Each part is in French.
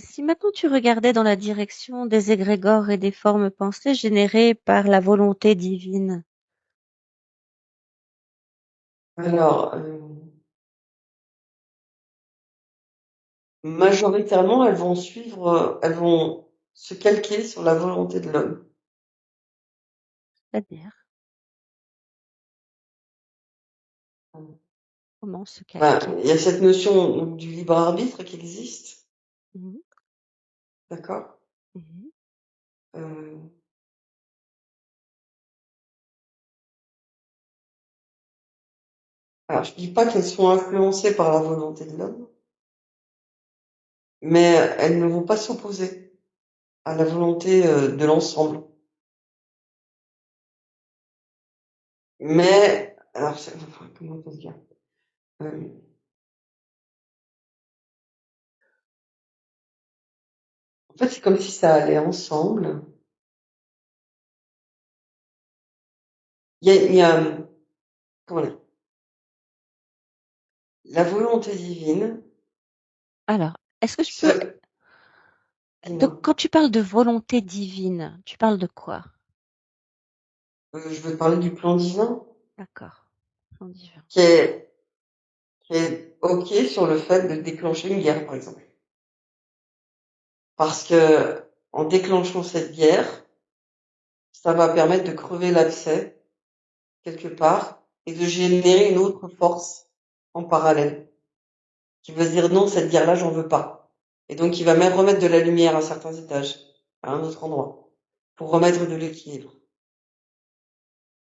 Si maintenant tu regardais dans la direction des égrégores et des formes pensées générées par la volonté divine, Alors, majoritairement, elles vont se calquer sur la volonté de l'homme. c'est-à-dire comment se Ben, calquer? il y a cette notion donc, du libre arbitre qui existe, Mhm, d'accord? mhm. Euh, alors, je dis pas qu'elles sont influencées par la volonté de l'homme, mais elles ne vont pas s'opposer à la volonté de l'ensemble. Mais, alors, enfin, comment on peut dire? Euh, En fait, c'est comme si ça allait ensemble. Il y a, comment dire? La volonté divine, Alors, est-ce que je peux... se, Donc, dis-moi, quand tu parles de volonté divine, tu parles de quoi? je veux parler du plan divin, D'accord. Plan divin. qui est, qui est OK sur le fait de déclencher une guerre, par exemple. Parce que, en déclenchant cette guerre, ça va permettre de crever l'abcès, quelque part, et de générer une autre force en parallèle, qui va se dire non, cette guerre-là, j'en veux pas. Et donc, il va même remettre de la lumière à certains étages, à un autre endroit, pour remettre de l'équilibre.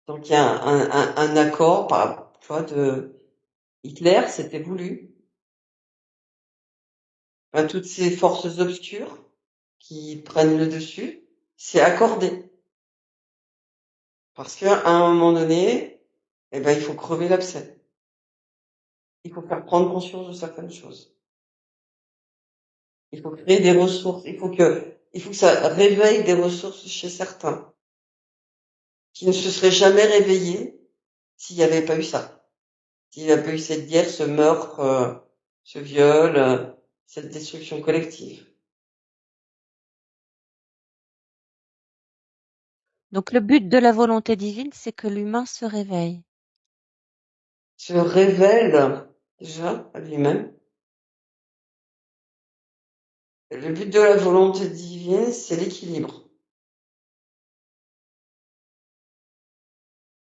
Donc, il y a un accord, tu vois, de Hitler, c'était voulu. Enfin, toutes ces forces obscures qui prennent le dessus, c'est accordé. Parce qu'à un moment donné, eh ben, il faut crever l'abcès. Il faut faire prendre conscience de certaines choses. Il faut créer des ressources. Il faut que ça réveille des ressources chez certains qui ne se seraient jamais réveillés s'il n'y avait pas eu ça. S'il n'y avait pas eu cette guerre, ce meurtre, ce viol, cette destruction collective. Donc, le but de la volonté divine, c'est que l'humain se réveille. Se révèle déjà à lui-même. Le but de la volonté divine, c'est l'équilibre.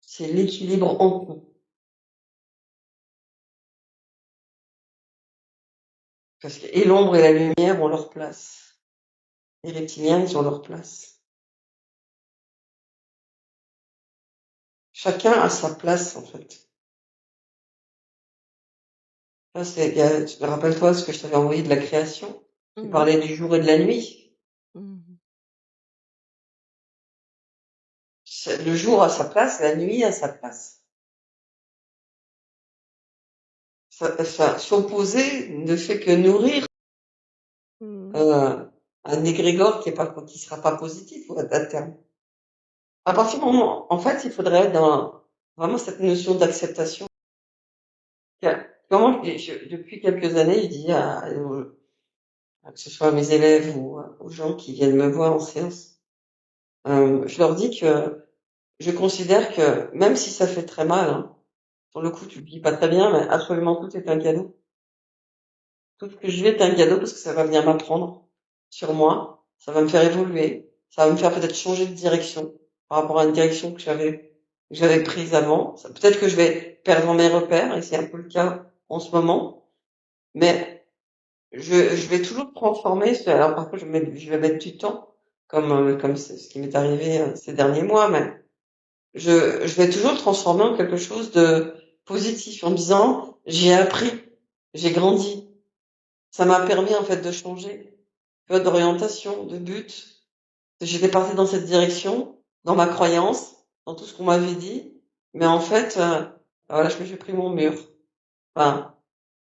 C'est l'équilibre en tout. Parce que et l'ombre et la lumière ont leur place. Les reptiliens, ils ont leur place. Chacun a sa place, en fait. Là, rappelle-toi ce que je t'avais envoyé de la création. Tu Mhm, parlais du jour et de la nuit. mhm. Le jour a sa place, la nuit a sa place. S'opposer ne fait que nourrir Mhm. euh, un égrégore qui sera pas positif à terme. À partir du moment, en fait, il faudrait être dans vraiment cette notion d'acceptation. Comment depuis quelques années, je dis que ce soit à mes élèves ou aux gens qui viennent me voir en séance, je leur dis que je considère que même si ça fait très mal, hein, sur le coup tu le vis pas très bien, mais absolument tout est un cadeau. Tout ce que je vis est un cadeau parce que ça va venir m'apprendre sur moi, ça va me faire évoluer, ça va me faire peut-être changer de direction par rapport à une direction que j'avais prise avant. Peut-être que je vais perdre mes repères et c'est un peu le cas en ce moment, mais je vais toujours transformer. Alors par contre, je vais mettre du temps, comme c'est ce qui m'est arrivé ces derniers mois, mais je vais toujours le transformer en quelque chose de positif en me disant j'ai appris, j'ai grandi, ça m'a permis en fait de changer, tu vois, d'orientation, de but. J'étais partie dans cette direction, dans ma croyance, dans tout ce qu'on m'avait dit, mais en fait, voilà, je me suis pris mon mur. Enfin,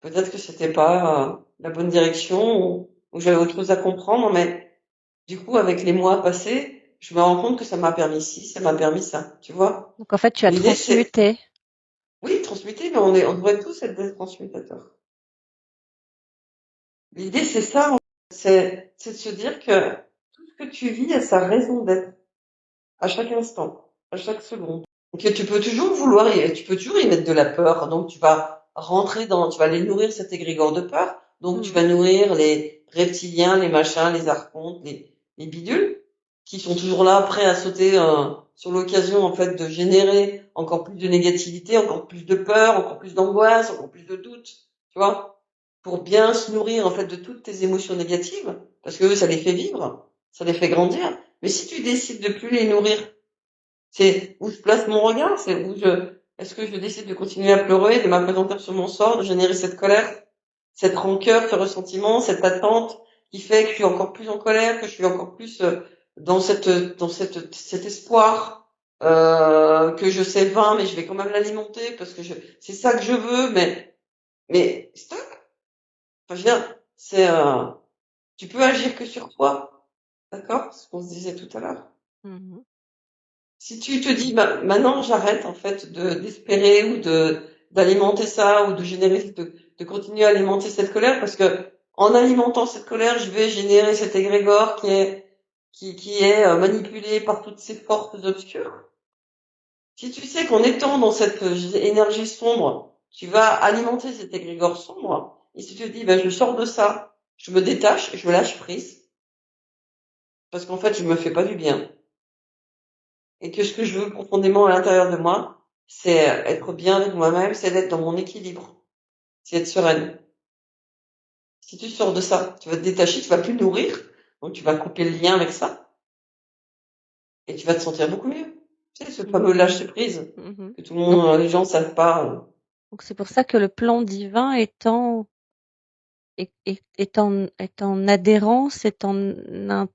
peut-être que c'était pas la bonne direction ou j'avais autre chose à comprendre, mais du coup, avec les mois passés, je me rends compte que ça m'a permis ci, ça m'a permis ça, tu vois. Donc, en fait, tu as L'idée, c'est, transmuté. oui, transmuter, mais on devrait tous être des transmutateurs. L'idée, c'est ça, c'est de se dire que tout ce que tu vis a sa raison d'être à chaque instant, à chaque seconde. Donc tu peux toujours tu peux toujours y mettre de la peur. Donc tu vas aller nourrir cet égrégore de peur. Donc tu Mm. vas nourrir les reptiliens, les machins, les archontes, les bidules, qui sont toujours là, prêts à sauter sur l'occasion en fait de générer encore plus de négativité, encore plus de peur, encore plus d'angoisse, encore plus de doute, tu vois, pour bien se nourrir en fait de toutes tes émotions négatives, parce que eux, ça les fait vivre, ça les fait grandir. Mais si tu décides de plus les nourrir, c'est où je place mon regard, est-ce que je décide de continuer à pleurer, de m'appesantir sur mon sort, de générer cette colère, cette rancœur, ce ressentiment, cette attente qui fait que je suis encore plus en colère, que je suis encore plus cet espoir que je sais vain, mais je vais quand même l'alimenter parce que c'est ça que je veux, mais stop. Enfin, je veux dire, tu peux agir que sur toi, d'accord? Ce qu'on se disait tout à l'heure. Mhm. Si tu te dis, bah, maintenant j'arrête en fait d'espérer ou d'alimenter ça ou de continuer à alimenter cette colère parce que en alimentant cette colère, je vais générer cet égrégore qui est manipulé par toutes ces forces obscures. Si tu sais qu'en étant dans cette énergie sombre, tu vas alimenter cet égrégore sombre, et si tu te dis, bah, je sors de ça, je me détache, je lâche prise, parce qu'en fait, je me fais pas du bien. Et que ce que je veux profondément à l'intérieur de moi, c'est être bien avec moi-même, c'est d'être dans mon équilibre, c'est être sereine. Si tu sors de ça, tu vas te détacher, tu vas plus nourrir, donc tu vas couper le lien avec ça, et tu vas te sentir beaucoup mieux. Tu sais, ce fameux Mhm. lâcher prise, Mhm. que tout le Donc, monde, les gens savent pas. donc c'est pour ça que le plan divin est en adhérence, est En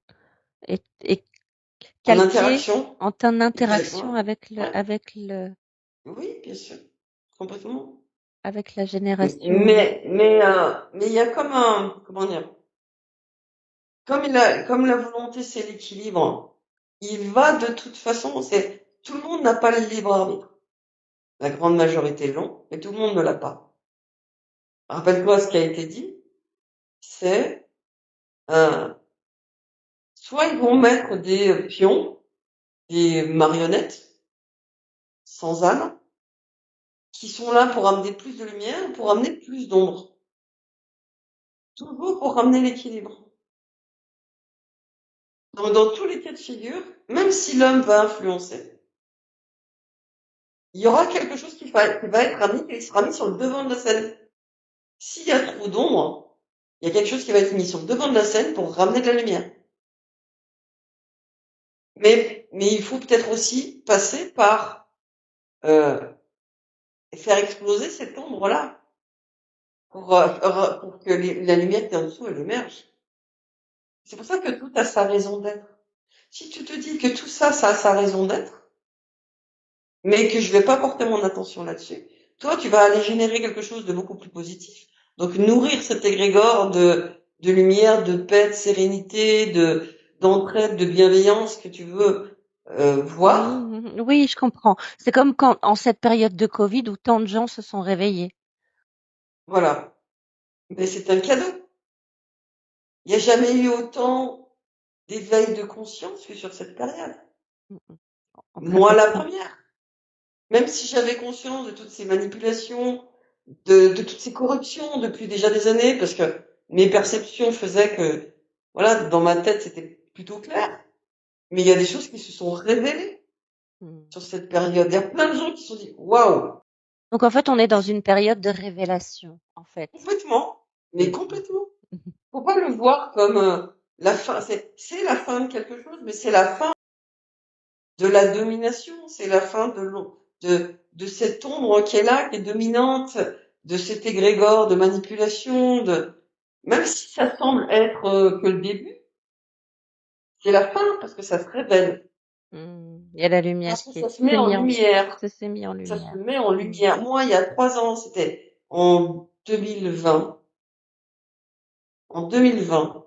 calqué interaction, en exactement. interaction Ouais, oui, bien sûr, complètement. avec la génération. Mais il y a comme comment dire, comme la volonté c'est l'équilibre, il va de toute façon, tout le monde n'a pas le libre arbitre. La grande majorité l'ont, mais tout le monde ne l'a pas. Rappelle-toi ce qui a été dit, c'est euh, soit ils vont mettre des pions, des marionnettes sans âme, qui sont là pour amener plus de lumière, pour amener plus d'ombre, toujours pour ramener l'équilibre. Donc, dans tous les cas de figure, même si l'homme va influencer, il y aura quelque chose qui va être amené, qui sera mis sur le devant de la scène. S'il y a trop d'ombre, il y a quelque chose qui va être mis sur le devant de la scène pour ramener de la lumière. Mais il faut peut-être aussi passer par euh, faire exploser cette ombre-là pour que la lumière qui est en dessous, elle émerge. C'est pour ça que tout a sa raison d'être. Si tu te dis que tout ça, ça a sa raison d'être, mais que je vais pas porter mon attention là-dessus, toi, tu vas aller générer quelque chose de beaucoup plus positif. Donc nourrir cet égrégore de lumière, de paix, de sérénité, d'entraide, de bienveillance que tu veux voir. Mhm. Oui, je comprends. C'est comme quand, en cette période de Covid où tant de gens se sont réveillés. Voilà. Mais c'est un cadeau. Il n'y a jamais eu autant d'éveil de conscience que sur cette période. Mhm. En très Moi, peu de la temps. première. Même si j'avais conscience de toutes ces manipulations, de toutes ces corruptions depuis déjà des années, parce que mes perceptions faisaient que, voilà, dans ma tête, c'était plutôt clair. Mais il y a des choses qui se sont révélées Mhm. sur cette période. Il y a plein de gens qui se sont dit, waouh, Donc en fait, on est dans une période de révélation, en fait. complètement, mais Mhm. complètement. Faut pas le voir comme la fin. C'est la fin de quelque chose, mais c'est la fin de la domination, c'est la fin de cette ombre qui est là, qui est dominante, de cet égrégore de manipulation, même si ça semble être que le début, c'est la fin parce que ça se révèle, Mhm. Il y a la lumière parce que qui ça se met en lumière, ça s'est mis en ça se lumière. met en Mhm. lumière. Moi, il y a 3 ans, c'était en 2020, en 2020,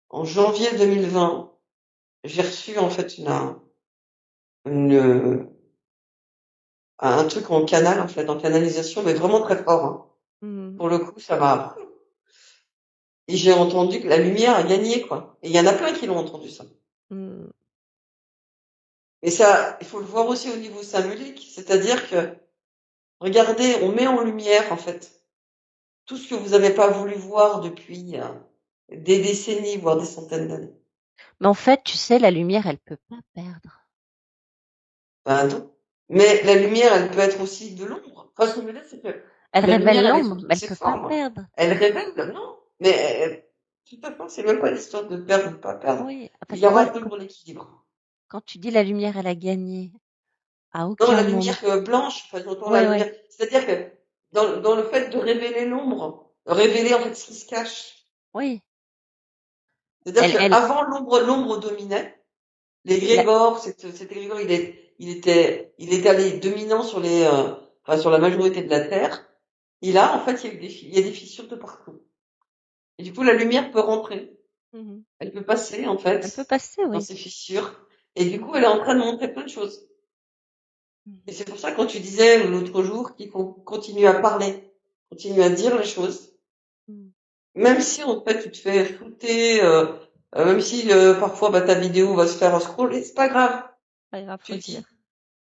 en janvier 2020, j'ai reçu en fait une, un truc en canal, en fait, en canalisation, mais vraiment très fort, hein. Mhm. Pour le coup, ça m'a. Et j'ai entendu que la lumière a gagné, quoi. Et il y en a plein qui l'ont entendu, ça. Mm. Et ça, il faut le voir aussi au niveau symbolique. C'est-à-dire que, regardez, on met en lumière, en fait, tout ce que vous n'avez pas voulu voir depuis des décennies, voire des centaines d'années. Mais en fait, tu sais, la lumière, elle peut pas perdre. Ben non. Mais la lumière, elle peut être aussi de l'ombre. Enfin, ce que je veux dire, c'est que Elle la lumière, révèle elle est sous l'ombre, toutes mais elle ses peut pas formes. perdre. Elle révèle, non. Mais tout à fait, c'est même pas l'histoire de perdre ou de pas perdre. Oui, enfin, Il y tu vois, aura toujours l'équilibre. quand tu dis la lumière, elle a gagné, à Non, aucun la moment. lumière blanche, enfin, j'entends la Ouais, ouais, lumière. C'est-à-dire que dans le fait de révéler l'ombre, révéler en fait ce qui se cache. oui. C'est-à-dire Elle, qu'avant, l'ombre dominait. la, L'égrégore, cet égrégore, il est allé dominant sur enfin, sur la majorité de la Terre. Et là, en fait, il y a des fissures de partout. Et du coup, la lumière peut rentrer. Mhm. Elle peut passer, en Elle peut fait, passer, dans oui. ces fissures. Et du coup, Mhm. elle est en train de montrer plein de choses. Et Mhm. c'est pour ça, quand tu disais l'autre jour qu'il faut continuer à parler, continuer à dire les choses, Mhm. même si, en fait, tu te fais flouter, même si, parfois, bah, ta vidéo va se faire scroller, c'est pas grave. Pas grave, faut Tu dire.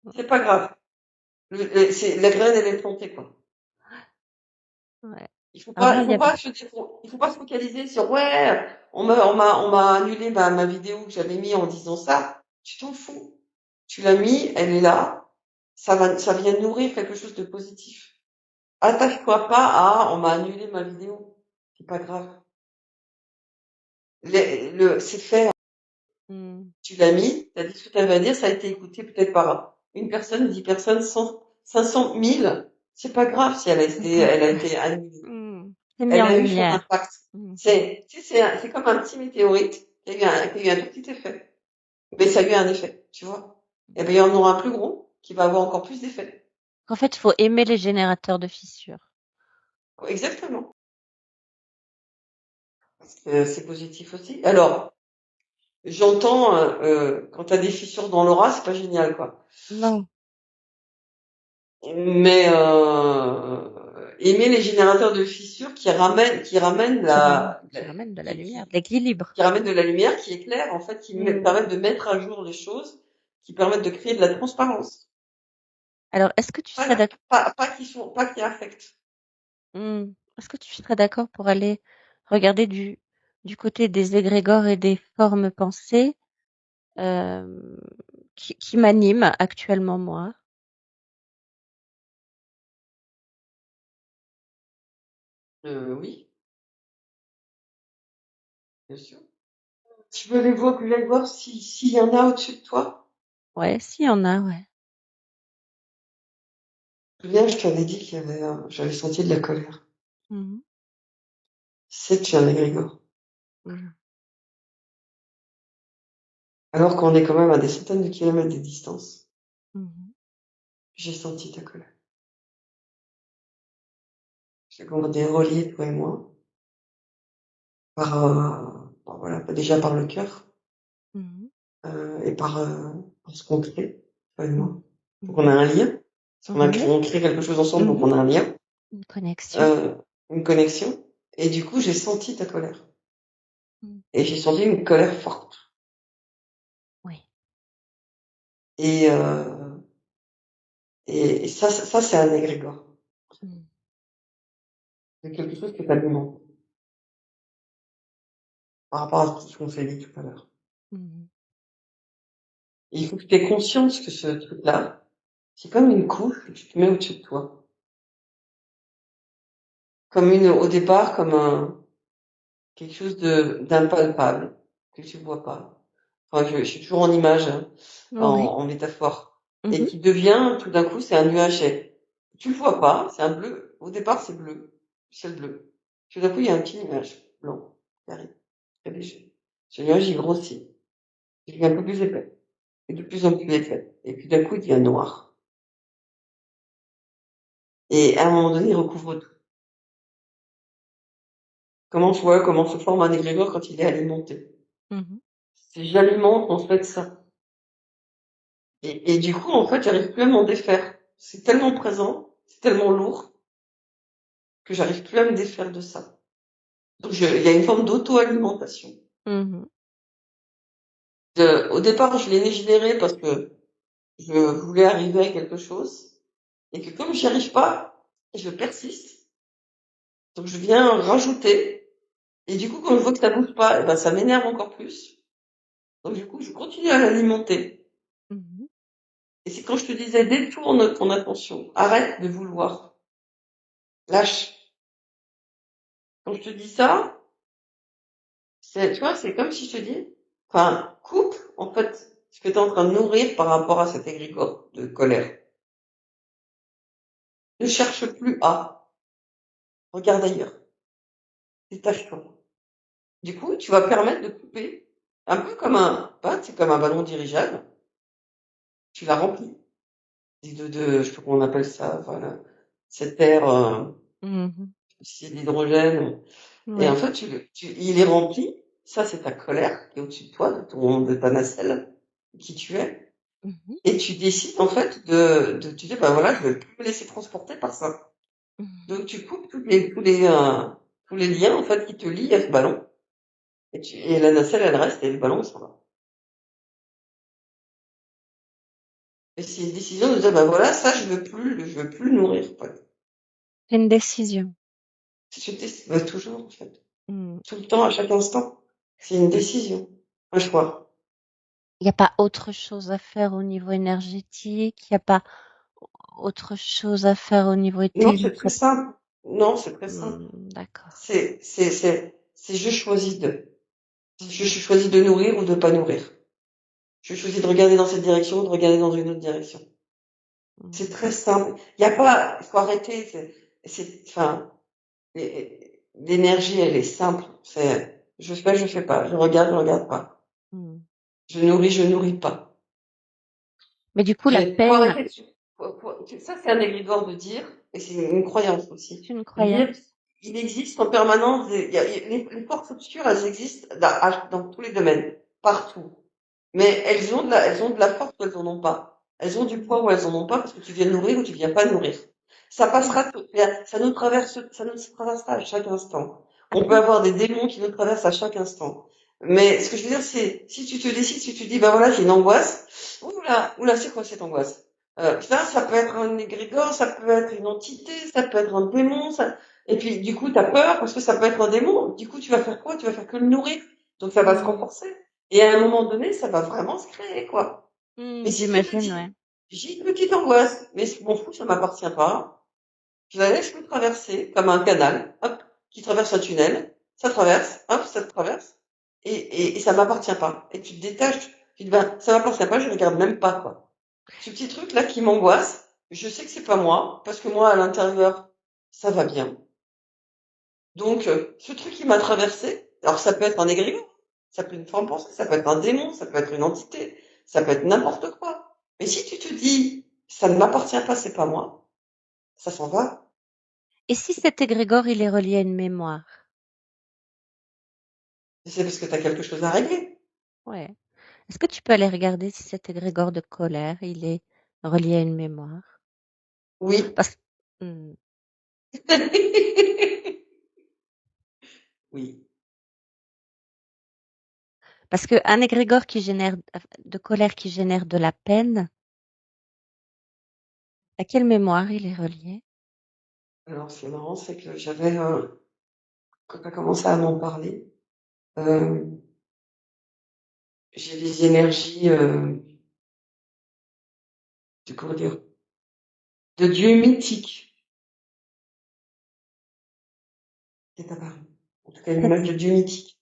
dis, c'est pas grave. La graine, elle est plantée, quoi. Ouais. Il Avant, il y faut avait. pas il faut pas se focaliser sur, ouais, on m'a annulé ma vidéo que j'avais mis en disant ça. Tu t'en fous. Tu l'as mis, elle est là. Ça vient nourrir quelque chose de positif. Attache-toi pas à, on m'a annulé ma vidéo. C'est pas grave. C'est fait. Mhm. Tu l'as mis, t'as dit ce que t'avais à dire, ça a été écouté peut-être par une personne, 10 personnes, 100, 500, 1000. C'est pas grave si C'est pas elle a grave. été annulée. Mhm. C'est mis Elle en a eu son lumière. impact. Mhm. C'est comme un petit météorite qui a eu un tout petit effet. Mais ça a eu un effet, tu vois. Et bien, il y en aura un plus gros qui va avoir encore plus d'effet. En fait, il faut aimer les générateurs de fissures. Exactement. Parce que c'est positif aussi. Alors, j'entends, quand t'as des fissures dans l'aura, c'est pas génial, quoi. Non. Mais, aimer les générateurs de fissures Qui ramène de la lumière, de l'équilibre. qui ramènent de la lumière, qui éclairent, en fait, Mhm. permettent de mettre à jour les choses, qui permettent de créer de la transparence. Alors, Pas qui affectent. est-ce que tu serais d'accord pour aller regarder du côté des égrégores et des formes pensées euh, qui m'animent actuellement, moi? Oui, bien sûr. Tu veux les voir, que j'aille voir s'il y en a au-dessus de toi? Ouais, s'il y en a, ouais. Je me souviens, je t'avais dit j'avais senti de la colère. Mhm. C'est que tu es un égrégore. Mhm. Alors qu'on est quand même à des centaines de kilomètres de distance, Mhm. j'ai senti ta colère. C'est qu'on est reliés, toi et moi, voilà, déjà par le cœur, Mhm. et par ce qu'on crée, toi et moi. Mhm. Donc on a Mhm. un lien, parce Mhm. on crée quelque chose ensemble, donc Mhm. on a un lien, Une connexion. euh, une connexion. Et du coup, j'ai senti ta colère. Mhm. Et j'ai senti une colère forte. Oui. Et, et ça c'est un égrégore. Mhm. C'est quelque chose que tu alimentes par rapport à tout ce qu'on s'est dit tout à l'heure. Mhm. Et il faut que tu aies conscience que ce truc-là, c'est comme une couche que tu te mets au-dessus de toi. Au départ, quelque chose d'impalpable, que tu vois pas. Enfin, je suis toujours en image, hein, Oui. en métaphore. Et Mhm. qui devient, tout d'un coup, c'est un nuage. Tu le vois pas, c'est un bleu. Au départ, c'est bleu. Ciel bleu. Tout d'un coup, il y a un petit nuage blanc qui arrive. Très léger. Ce nuage, il grossit. Il devient un peu plus épais. Et de plus en plus épais. Et puis d'un coup, il devient noir. Et à un moment donné, il recouvre tout. Comment se forme un égrégore quand il est alimenté. Mhm. C'est j'alimente, en fait, ça. Et du coup, en fait, j'arrive plus à m'en défaire. C'est tellement présent, c'est tellement lourd, que j'arrive plus à me défaire de ça. Donc il y a une forme d'auto-alimentation. Mhm. Au départ, je l'ai généré parce que je voulais arriver à quelque chose et que comme j'y arrive pas, je persiste. Donc je viens rajouter et du coup, quand je vois que ça bouge pas, eh ben ça m'énerve encore plus. Donc du coup, je continue à l'alimenter. Mhm. Et c'est quand je te disais détourne ton attention, arrête de vouloir, lâche. Quand je te dis ça, tu vois, c'est comme si je te dis, enfin, coupe en fait ce que tu es en train de nourrir par rapport à cet égrégore de colère. Ne cherche plus à, regarde ailleurs, détache-toi. Du coup, tu vas permettre de couper, un peu comme c'est comme un ballon dirigeable, tu l'as rempli je sais pas comment on appelle ça, voilà, cette air, Mhm. c'est de l'hydrogène, et en Ouais. fait, il est rempli, ça c'est ta colère qui est au-dessus de toi, de ta nacelle, qui tu es, Mhm. et tu décides en fait tu dis, bah voilà, je vais plus me laisser transporter par ça. Mhm. Donc tu coupes tous les liens en fait qui te lient à ce ballon, et la nacelle elle reste et le ballon il s'en va. Et c'est une décision de dire, bah voilà, ça, je veux plus le nourrir, en fait. C'est une décision. Bah, toujours, en fait. Mm. Tout le temps, à chaque instant. C'est une décision. Un choix. Il n'y a pas autre chose à faire au niveau énergétique, il n'y a pas autre chose à faire au niveau Non, c'est éthylique. très simple. Non, c'est très simple. D'accord. C'est je choisis de. Je choisis de nourrir ou de pas nourrir. Je choisis de regarder dans cette direction ou de regarder dans une autre direction. C'est Mm. très simple. Il y a pas, faut arrêter. Enfin, l'énergie, elle est simple. Je fais pas. Je regarde pas. Mm. Je nourris pas. Mais du coup, la Faut peine, arrêter. Ça, c'est un égrégore de dire, et c'est une croyance aussi, c'est une de dire, croyance. il existe en permanence, les forces obscures, elles existent dans tous les domaines, partout. Mais elles ont de la force ou elles en ont pas. Elles ont du poids ou elles en ont pas parce que tu viens nourrir ou tu viens pas nourrir. Ça Mm. passera, ça nous traversera à chaque instant. On peut Après, avoir des démons qui nous traversent à chaque instant. Mais ce que je veux dire, c'est, si tu te décides, si tu dis, bah voilà, j'ai une angoisse, oula, c'est quoi cette angoisse? Ça peut être un égrégore, ça peut être une entité, ça peut être un démon, et puis, du coup, t'as peur parce que ça peut être un démon. Du coup, tu vas faire quoi? Tu vas faire que le nourrir. Donc, ça va se mm. renforcer. Et à un moment donné, ça va vraiment se créer, quoi. Mais si tu te J'imagine, ouais. dis, j'ai une petite angoisse, mais je m'en fous, ça m'appartient pas, je la laisse me traverser comme un canal, hop, qui traverse un tunnel, ça traverse, hop, ça te traverse, et ça m'appartient pas. Et tu te détaches, tu te dis, ben, ça m'appartient pas, je regarde même pas, quoi. Ce petit truc-là qui m'angoisse, je sais que c'est pas moi, parce que moi, à l'intérieur, ça va bien. Donc, ce truc qui m'a traversé, alors ça peut être un égrégore, ça peut être une forme pensée, ça peut être un démon, ça peut être une entité, ça peut être n'importe quoi. Mais si tu te dis, ça ne m'appartient pas, c'est pas moi, ça s'en va. Et si cet égrégore, il est relié à une mémoire? C'est parce que tu as quelque chose à régler. Ouais. Est-ce que tu peux aller regarder si cet égrégore de colère, il est relié à une mémoire? Oui. Parce, Hmm. Oui. Parce qu'un égrégore qui génère de colère qui génère de la peine, à quelle mémoire il est relié? Alors, ce qui est marrant, c'est que quand tu as commencé à m'en parler, euh, j'ai des énergies, comment dire, de dieux mythiques qui est apparu. En tout cas, une image de dieu mythique.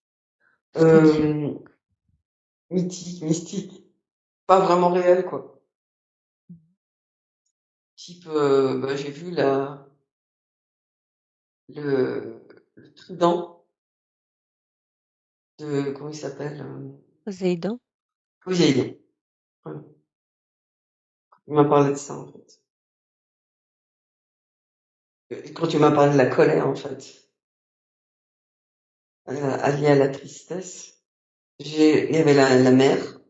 C'est-à-dire? Euh, mythique, mystique. Pas vraiment réel, quoi. Type, bah, j'ai vu le trident comment il s'appelle, Poséidon? Poséidon. Voilà. Il m'a parlé de ça, en fait. Quand tu m'as parlé de la colère, en fait, alliée à la tristesse, il y avait la mer,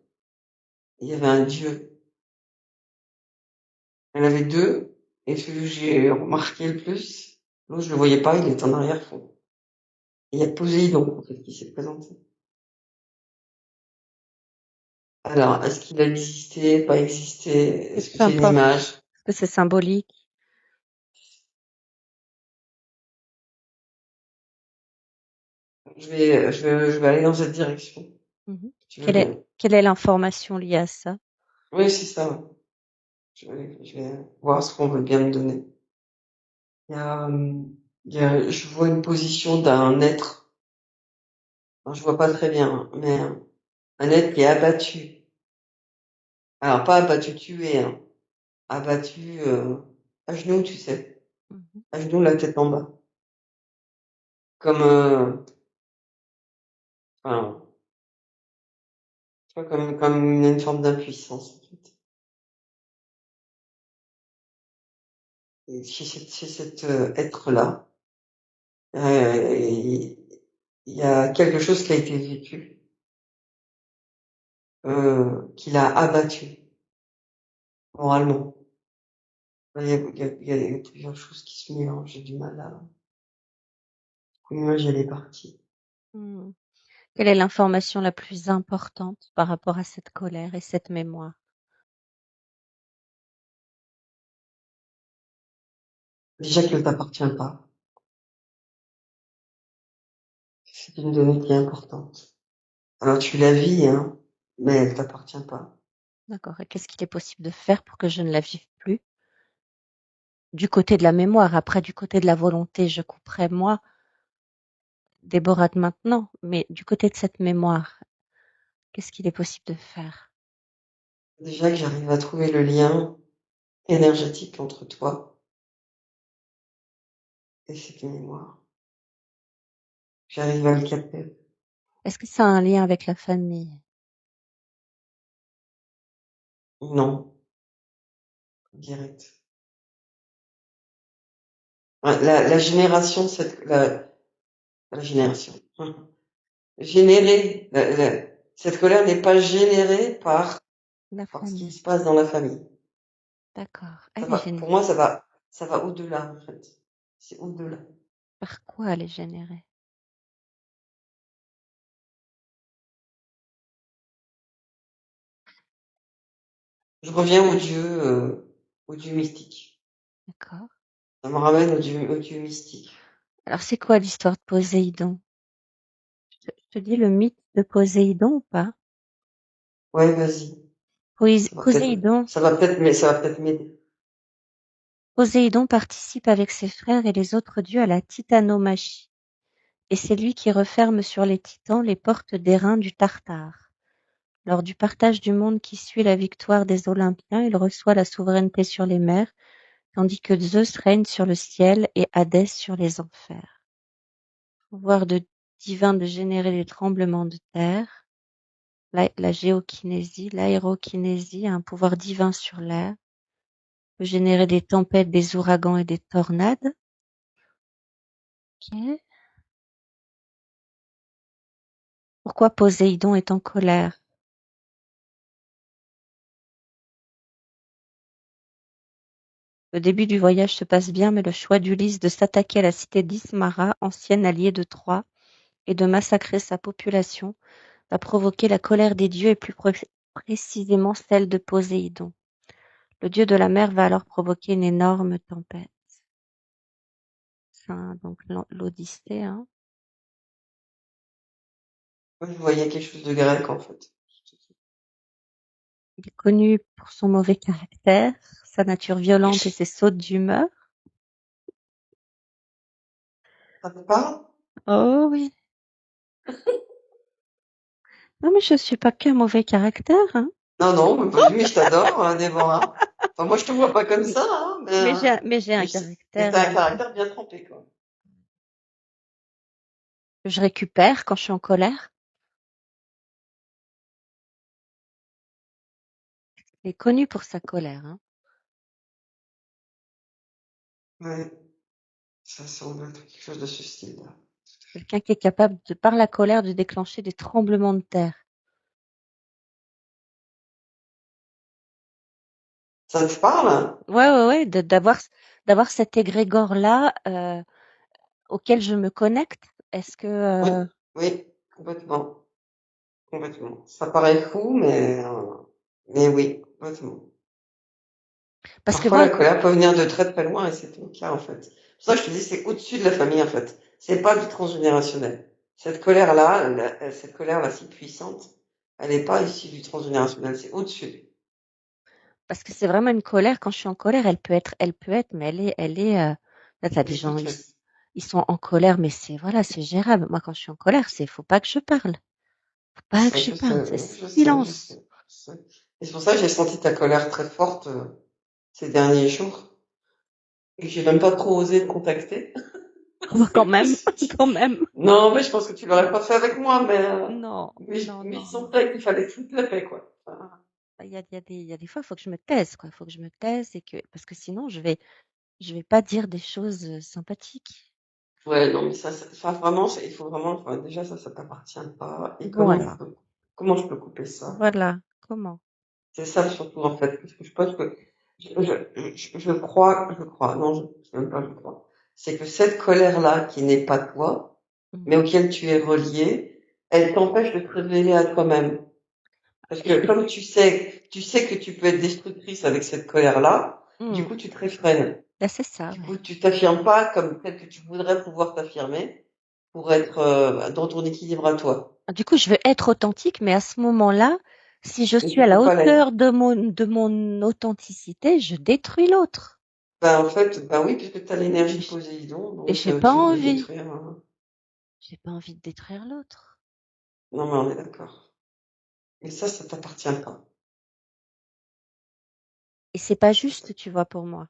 il y avait un dieu. Elle avait deux, et celui que j'ai remarqué le plus, l'autre je le voyais pas, il était en arrière-fond. Il y a Poséidon, en fait, qui s'est présenté. Alors, est-ce qu'il a existé, pas existé? Et Est-ce que peu c'est une importe, image? parce que c'est symbolique. Je vais aller dans cette direction. Mhm. Tu veux bien? Quelle est l'information liée à ça? Oui, c'est ça. Ouais. Je vais voir ce qu'on veut bien me donner. Il y a, je vois une position d'un être. Alors, je vois pas très bien, hein, mais un être qui est abattu. Alors, pas abattu tué, hein. Abattu à genoux, tu sais. Mhm. À genoux, la tête en bas. Comme, enfin, tu vois, comme une forme d'impuissance, en fait. Et chez cet être-là, il y a quelque chose qui a été vécu, qui l'a abattu moralement. Il y a plusieurs choses qui se mélangent. J'ai du mal à. L'image, elle est partie. Hmm. Quelle est l'information la plus importante par rapport à cette colère et cette mémoire? Déjà qu'elle ne t'appartient pas. C'est une donnée qui est importante. Alors tu la vis, hein, mais elle t'appartient pas. D'accord. Et qu'est-ce qu'il est possible de faire pour que je ne la vive plus? Du côté de la mémoire, après du côté de la volonté, je couperai moi, Déborah de maintenant, mais du côté de cette mémoire, qu'est-ce qu'il est possible de faire? Déjà que j'arrive à trouver le lien énergétique entre toi et cette mémoire. J'arrive à le capter. Est-ce que ça a un lien avec la famille? Non, direct. Ouais, la génération, la génération. Générée, cette colère n'est pas générée La par ce qui famille. se passe dans la famille. D'accord. Ça Elle est va, pour générée. moi, ça va au-delà, en fait. C'est au-delà. Par quoi elle est générée? Je reviens au dieu mystique. D'accord. Ça me ramène au dieu mystique. Alors c'est quoi l'histoire de Poséidon? Je te dis le mythe de Poséidon ou pas? Ouais, vas-y. Poséidon, Ça va peut-être m'aider. Poséidon participe avec ses frères et les autres dieux à la titanomachie, et c'est lui qui referme sur les titans les portes d'airain du Tartare. Lors du partage du monde qui suit la victoire des Olympiens, il reçoit la souveraineté sur les mers, tandis que Zeus règne sur le ciel et Hadès sur les enfers. Pouvoir divin de générer des tremblements de terre, la géokinésie, l'aérokinésie a un pouvoir divin sur l'air, peut générer des tempêtes, des ouragans et des tornades. Ok. Pourquoi Poséidon est en colère? Le début du voyage se passe bien, mais le choix d'Ulysse de s'attaquer à la cité d'Ismara, ancienne alliée de Troie, et de massacrer sa population va provoquer la colère des dieux et plus précisément celle de Poséidon. Le dieu de la mer va alors provoquer une énorme tempête. C'est donc l'Odyssée. Hein. Moi, je voyais quelque chose de grec, en fait. Il est connu pour son mauvais caractère, sa nature violente et ses sautes d'humeur. Ça te parle? Oh oui. Non mais je suis pas qu'un mauvais caractère, hein. Non, non, mais pas du, mais je t'adore, Déborah. Enfin, moi, je te vois pas comme ça, hein, Mais j'ai un mais caractère t'as un caractère bien trempé, quoi. que je récupère quand je suis en colère. Il est connu pour sa colère. Hein. Ouais, ça semble être quelque chose de ce style-là. Quelqu'un qui est capable de, par la colère, de déclencher des tremblements de terre. Ça te parle? Ouais, d'avoir cet égrégore-là auquel je me connecte. Est-ce que Oui, oui, complètement, complètement. Ça paraît fou, mais oui, complètement. parce que Parfois, moi, la colère peut venir de très très loin et c'est ton cas en fait. C'est pour ça que je te dis, c'est au-dessus de la famille en fait. C'est pas du transgénérationnel. Cette colère-là si puissante, elle n'est pas issue du transgénérationnel, c'est au-dessus. parce que c'est vraiment une colère. Quand je suis en colère, elle peut être, mais là, t'as des gens, Destructrice. ils sont en colère, mais voilà, c'est gérable. Moi, quand je suis en colère, faut pas que je parle. Faut pas que je Je sais, parle. C'est je sais, je silence. sais, je sais. Et c'est pour ça que j'ai senti ta colère très forte ces derniers jours et que j'ai même pas trop osé te contacter. Quand Je me même, suis dit, quand même. non, mais je pense que tu l'aurais pas fait avec moi, Non, non, mais je non, non. sentais qu'il fallait foutre la paix, quoi. Enfin, Il y a des fois, il faut que je me taise, quoi. Il faut que je me taise parce que sinon, je vais pas dire des choses sympathiques. ouais, non, mais enfin, vraiment, il faut vraiment, enfin, déjà, ça t'appartient pas. Et Voilà, comment je peux couper ça? voilà. Comment? C'est ça surtout, en fait, parce que je pense que je crois, non, je même pas je crois. C'est que cette colère-là, qui n'est pas toi, mais Mhm. auquel tu es relié, elle t'empêche de te révéler à toi-même. Parce que Je- comme tu sais que tu peux être destructrice avec cette colère-là, du Hmm. coup, tu te réfrènes. Là, c'est ça, Du ouais. coup, tu t'affirmes pas comme tel que tu voudrais pouvoir t'affirmer pour être dans ton équilibre à toi. Du coup, je veux être authentique, mais à ce moment-là, si je Et suis tu à la peux pas l'être. hauteur de mon authenticité, je détruis l'autre. Ben, en fait, ben oui, puisque tu as l'énergie Et de j- Poséidon, et donc j'ai pas tu veux envie. détruire. J'ai pas envie de détruire l'autre. Non, mais on est d'accord. Mais ça t'appartient pas. Et c'est pas Ça, ça- juste, tu vois, pour moi.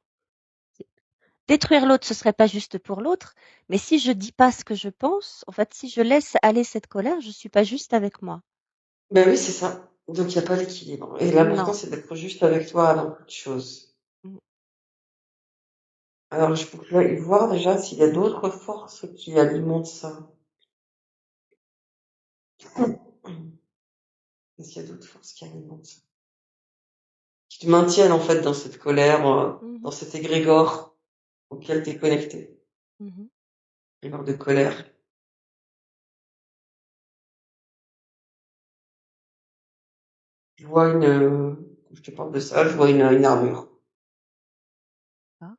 Détruire l'autre, ce serait pas juste pour l'autre, mais si je dis pas ce que je pense, en fait, si je laisse aller cette colère, je suis pas juste avec moi. Ben oui, c'est ça. Donc il n'y a pas l'équilibre. Et l'important, Non. c'est d'être juste avec toi avant toute chose. Mm. Alors, je peux voir déjà s'il y a d'autres forces qui alimentent ça. Est-ce qu'il y a d'autres forces qui alimentent ça? Qui te maintiennent en fait dans cette colère, dans Mhm. cet égrégore auquel tu es connecté. Mhm. Égrégore de colère. Je vois je te parle de ça, je vois une armure. Ah.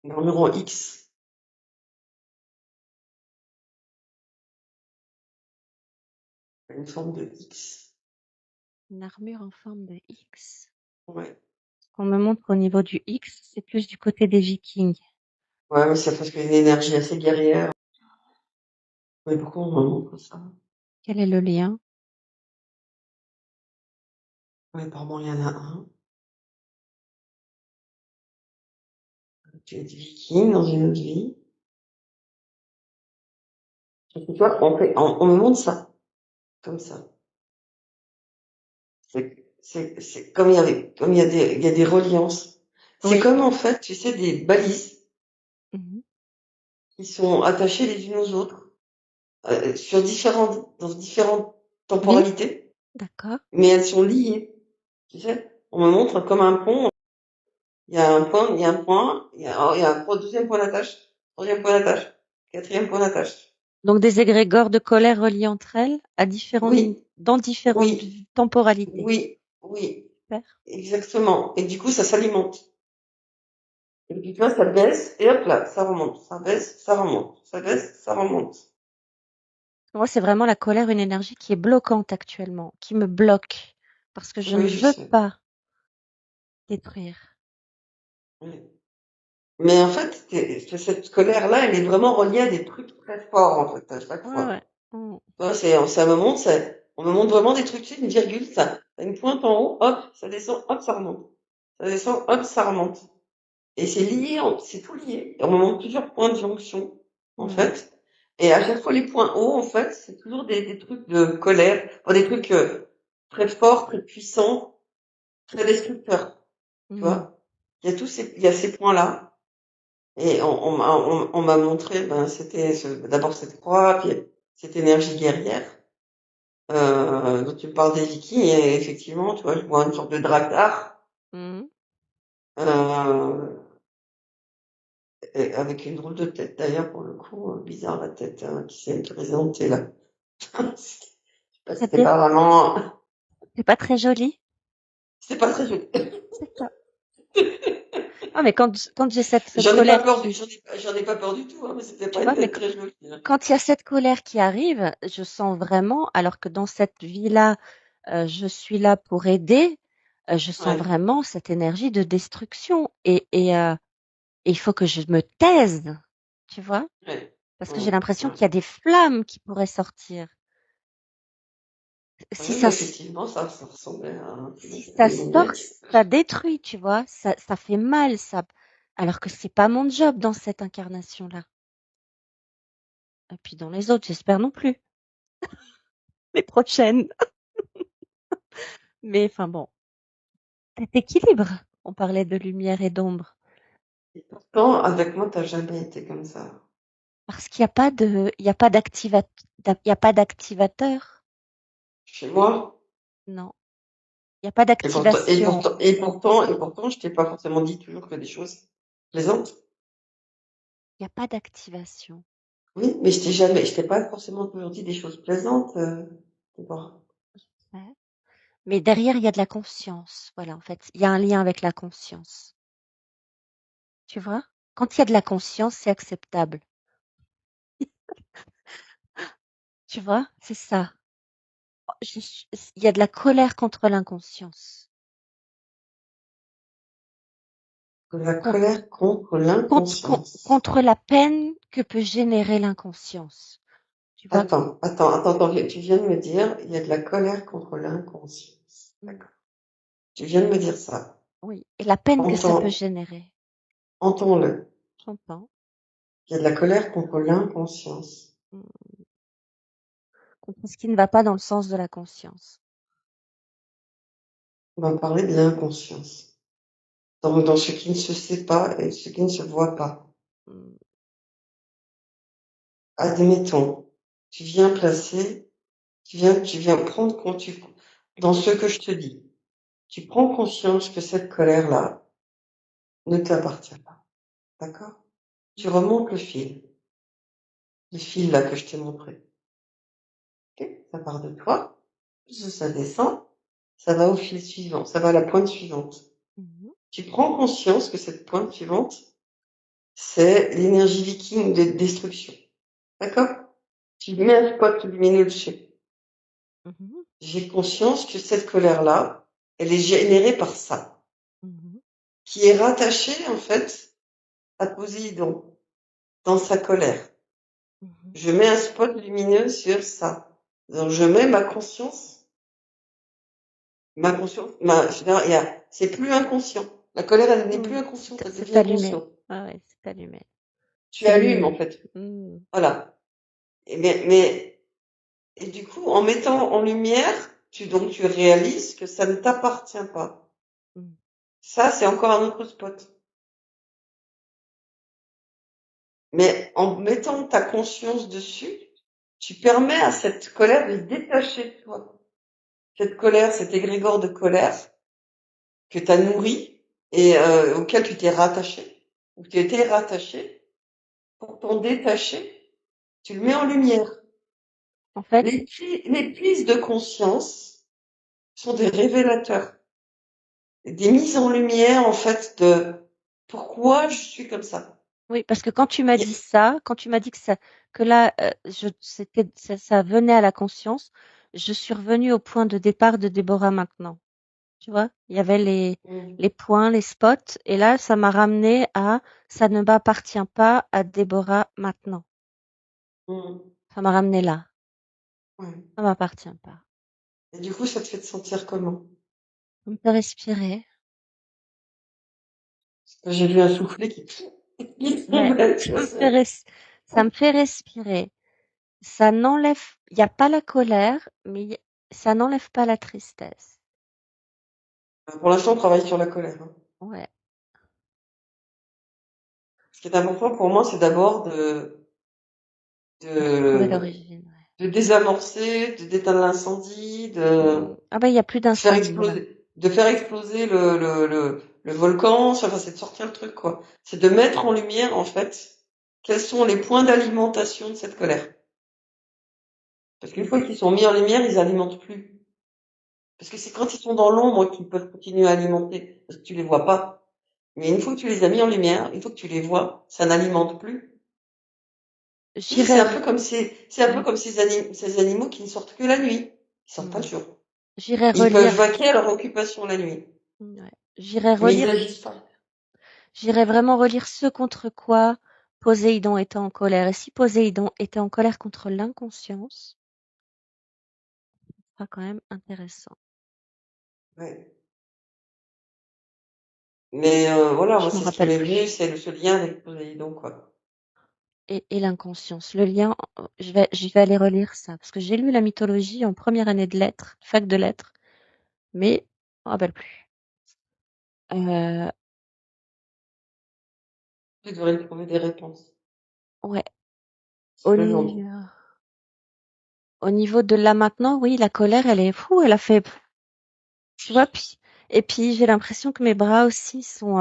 Une armure en X. Une forme de X. Une armure en forme de X. Ouais. Ce qu'on me montre au niveau du X, c'est plus du côté des Vikings. Ouais, mais c'est parce qu'il y a une énergie assez guerrière. Mais pourquoi on me montre ça? Quel est le lien? Ouais, apparemment, il y en a un. Tu es viking dans une autre vie. Et tu vois, on me montre ça. Comme ça. C'est comme comme il y a des reliances. C'est Oui. comme, en fait, tu sais, des balises Mhm. qui sont attachées les unes aux autres, dans différentes Oui, temporalités, d'accord. mais elles sont liées. Tu sais, on me montre comme un pont. Il y a un point, il y a un point, il y a un deuxième point d'attache, troisième point d'attache, quatrième point d'attache. Donc des égrégores de colère reliés entre elles Oui, dans différentes oui, temporalités. oui, oui, Super. exactement. Et du coup, ça s'alimente. Et puis, tu vois, ça baisse, et hop là, ça remonte. Ça baisse, ça remonte. Ça baisse, ça remonte. Moi, c'est vraiment la colère, une énergie qui est bloquante actuellement, qui me bloque parce que je ne Oui, je veux sais. pas détruire. Oui. Mais en fait, cette colère-là, elle est vraiment reliée à des trucs très forts, en fait, à chaque Ouais, fois. ouais. Mm. Tu vois, on me montre vraiment des trucs, tu sais, une virgule, ça, t'as une pointe en haut, hop, ça descend, hop, ça remonte. Ça descend, hop, ça remonte. Et c'est lié, c'est tout lié. Et on me montre plusieurs points de jonction, en Mm. fait. Et à chaque fois, les points hauts, en fait, c'est toujours des trucs de colère, enfin, des trucs très forts, très puissants, très destructeurs. Tu Mm. vois? Il y a ces points-là. Et on m'a montré, ben, d'abord cette croix, puis cette énergie guerrière, dont tu me parles des Vikings, et effectivement, tu vois, je vois une sorte de Draktar, Mm. euh, Et avec une drôle de tête d'ailleurs pour le coup, bizarre la tête hein, qui s'est présentée là. Je sais pas, c'était C'était pas vraiment, c'est pas très joli, c'était pas très joli. c'est ça. Ah, mais quand j'ai cette J'en ai pas colère peur, qui, j'en ai pas peur du tout, hein, mais c'était tu pas une vois, mais tête très jolie. Hein. quand il y a cette colère qui arrive, je sens vraiment, alors que dans cette vie-là, je suis là pour aider, je sens Ouais, vraiment cette énergie de destruction et il faut que je me taise, tu vois? ouais, Parce que j'ai ouais, l'impression ouais. qu'il y a des flammes qui pourraient sortir. Si Oui, ça, effectivement, ça ressemblait à un si ça des sort, lunettes. ça détruit, tu vois? Ça fait mal, ça, alors que c'est pas mon job dans cette incarnation-là. Et puis dans les autres, j'espère non plus. Les prochaines. Mais enfin bon, cet équilibre. On parlait de lumière et d'ombre. Et pourtant, avec moi, t'as jamais été comme ça. Parce qu'il y a pas de, il y a pas d'activateur. Chez moi, Non. Il y a pas et pourtant, et d'activation. pourtant, et pourtant, et pourtant, je t'ai pas forcément dit toujours que des choses plaisantes. Il y a pas d'activation. Oui, mais je t'ai pas forcément toujours dit des choses plaisantes, Déborah. Ouais. Mais derrière, il y a de la conscience. Voilà, en fait, il y a un lien avec la conscience. Tu vois? Quand il y a de la conscience, c'est acceptable. Tu vois? C'est ça. Il y a de la colère contre l'inconscience. De la Con- colère contre l'inconscience. Contre la peine que peut générer l'inconscience. Tu vois? Attends, tu viens de me dire, il y a de la colère contre l'inconscience. Mm. D'accord. Tu viens de me dire ça. Oui. Et la peine que ça peut Entends, générer. entends-le. J'entends. Il y a de la colère contre l'inconscience. Mm. Contre ce qui ne va pas dans le sens de la conscience. On va parler de l'inconscience. Dans ce qui ne se sait pas et ce qui ne se voit pas. Mm. Admettons, tu viens placer, tu viens prendre compte, dans ce que je te dis, tu prends conscience que cette colère-là ne t'appartient pas. D'accord? Tu remontes le fil là que je t'ai montré. Ok? Ça part de toi, ça descend, ça va au fil suivant, ça va à la pointe suivante. Mhm. Tu prends conscience que cette pointe suivante, c'est l'énergie viking de destruction. D'accord? Tu mets un spot lumineux dessus. Mhm. J'ai conscience que cette colère-là, elle est générée par ça, Mhm. qui est rattachée en fait à Poséidon dans sa colère. Mhm. Je mets un spot lumineux sur ça. Donc je mets je veux dire, c'est plus inconscient. La colère, elle n'est plus Oui. inconsciente, elle C'est devient allumé. consciente. Ah ouais, c'est allumé. Tu C'est allumes en lumineux. fait. Mm. Voilà. Et du coup, en mettant en lumière, donc tu réalises que ça ne t'appartient pas. Mm. Ça, c'est encore un autre spot. Mais en mettant ta conscience dessus, tu permets à cette colère de se détacher de toi. Cette colère, cet égrégore de colère que tu as nourri et auquel tu t'es rattaché, ou tu étais rattaché, pour t'en détacher, tu le mets en lumière. En fait, Les prises de conscience sont des révélateurs, des mises en lumière en fait de pourquoi je suis comme ça. oui, parce que quand tu m'as dit ça, quand tu m'as dit que ça, que là, ça venait à la conscience, je suis revenue au point de départ de Déborah maintenant. Tu vois? Il y avait Mm, les points, les spots, et là, ça m'a ramené à ça ne m'appartient pas à Déborah maintenant. mm, Ça m'a ramené là. ouais. Ça m'appartient pas. Et du coup, ça te fait te sentir comment? On peut respirer. J'ai vu un soufflet qui Ouais, tombait, ça je me fait sais. ça me fait respirer. Ça n'enlève, il n'y a pas la colère, mais ça n'enlève pas la tristesse. Pour l'instant, on travaille sur la colère. Hein. Ouais. Ce qui est important pour moi, c'est d'abord Trouver de, l'origine, ouais. de désamorcer, d'éteindre l'incendie, Ah bah, il y a plus d'incendie, là. de faire exploser le volcan, enfin, c'est de sortir le truc, quoi. C'est de mettre en lumière, en fait, quels sont les points d'alimentation de cette colère. Parce qu'une fois qu'ils sont mis en lumière, ils alimentent plus. Parce que c'est quand ils sont dans l'ombre qu'ils peuvent continuer à alimenter, parce que tu les vois pas. Mais une fois que tu les as mis en lumière, une fois que tu les vois, ça n'alimente plus. Tu sais, J'irais, c'est un peu comme ces animaux qui ne sortent que la nuit. Ils sortent pas le hmm, jour. j'irais Et ils peuvent relire, vaquer à leur occupation la nuit. ouais. J'irais Mais ils relire, agissent pas. j'irais vraiment relire ce contre quoi Poséidon était en colère. Et si Poséidon était en colère contre l'inconscience, ce sera quand même intéressant. Ouais. Mais voilà, moi Je m'en c'est ce qui rappelle m'est venu, plus. c'est ce lien avec Poséidon, quoi. Et l'inconscience, le lien, je vais aller relire ça, parce que j'ai lu la mythologie en première année de lettres, fac de lettres, mais je m'en rappelle plus. Euh, Tu devrais trouver des réponses. ouais, C'est au, le genre. ni- au niveau de là maintenant, oui, la colère, elle est fou, elle a fait, tu vois, et puis j'ai l'impression que mes bras aussi sont,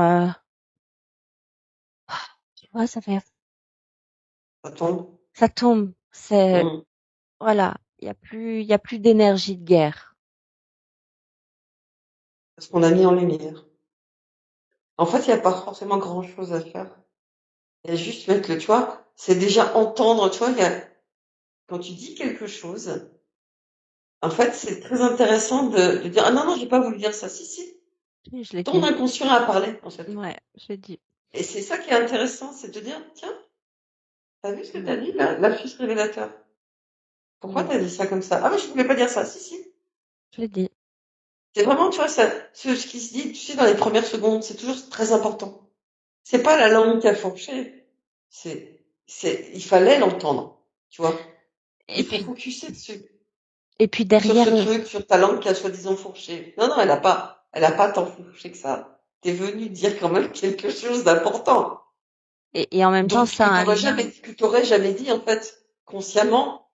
tu vois, Ça tombe. ça tombe, c'est, Mm. voilà, il y a plus d'énergie de guerre. Parce qu'on a mis en lumière. En fait, il n'y a pas forcément grand-chose à faire. Il y a juste mettre le, tu vois, c'est déjà entendre, tu vois, quand tu dis quelque chose, en fait, c'est très intéressant de dire, ah non, non, j'ai pas voulu dire ça. Si, si. Oui, je l'ai Ton dit. inconscient a parlé, en fait. Ouais, je l'ai dit. Et c'est ça qui est intéressant, c'est de dire, tiens, t'as vu ce que Mm, t'as dit, là, lapsus révélateur. Pourquoi mm, t'as dit ça comme ça? Ah, mais je voulais pas dire ça. Si, si. je l'ai dit. C'est vraiment, tu vois, ça, ce qui se dit, tu sais, dans les premières secondes, c'est toujours très important. C'est pas la langue qui a fourché. Il fallait l'entendre. Tu vois. Et Il faut puis, focuser dessus. et puis Sur ce derrière, truc, sur ta langue qui a soi-disant fourché. Non, non, elle a pas tant fourché que ça. T'es venu dire quand même quelque chose d'important. et en même temps, Donc, ça a un lien. que t'aurais jamais dit, en fait, consciemment,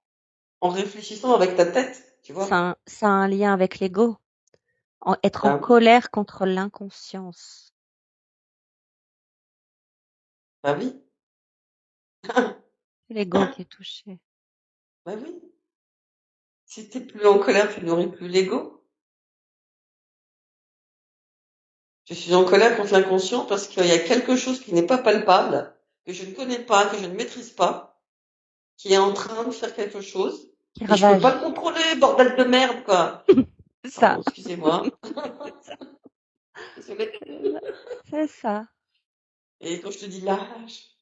en réfléchissant avec ta tête. Tu vois. Ça a un lien avec l'ego. Être en Ben, colère contre l'inconscience. ben oui. C'est l'ego qui est touché. Ben oui. Si t'es plus en colère, tu n'aurais plus l'ego. Je suis en colère contre l'inconscient parce qu'il y a quelque chose qui n'est pas palpable, que je ne connais pas, que je ne maîtrise pas, qui est en train de faire quelque chose, Qui et je peux pas ravage. le contrôler, bordel de merde, quoi. C'est ça. Pardon, excusez-moi. C'est ça. Désolée. C'est ça. Et quand je te dis lâche,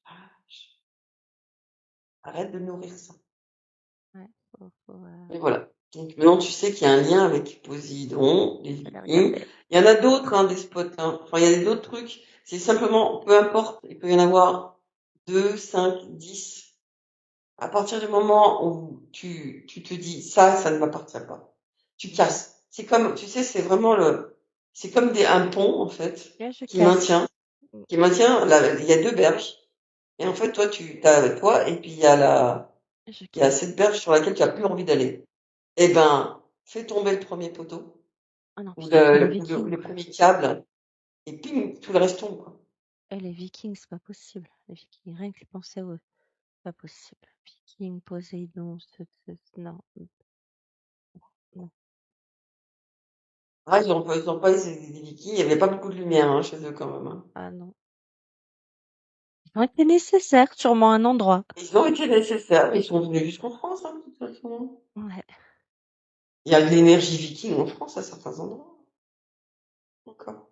arrête de nourrir ça. Ouais, Et voilà. Donc maintenant, tu sais qu'il y a un lien avec Poséidon, les je vais la Vikings. regarder. Il y en a d'autres, hein, des spots, hein. Enfin, il y a d'autres trucs. C'est simplement, peu importe, il peut y en avoir 2, 5, 10. À partir du moment où tu te dis ça ne m'appartient pas, tu casses. C'est comme, tu sais, c'est vraiment c'est comme un pont en fait Là, je qui casse. maintient, il y a deux berges et en fait toi t'as toi et puis Je il y a casse. cette berge sur laquelle tu as plus envie d'aller. Eh ben, fais tomber le premier poteau Ah non, ou putain, c'est les Vikings. le premier câble et ping, tout le reste tombe, quoi. Les Vikings, c'est pas possible. Les Vikings, rien que penser à eux, c'est pas possible. Vikings, Poséidon, non, non. Ah, ils ont pas, des Vikings, il y avait pas beaucoup de lumière, hein, chez eux quand même, hein. Ah non. Ils ont été nécessaires, sûrement à un endroit. Ils ont été nécessaires, mais ils sont venus jusqu'en France, hein, de toute façon. Ouais. Il y a de l'énergie viking en France à certains endroits. Encore.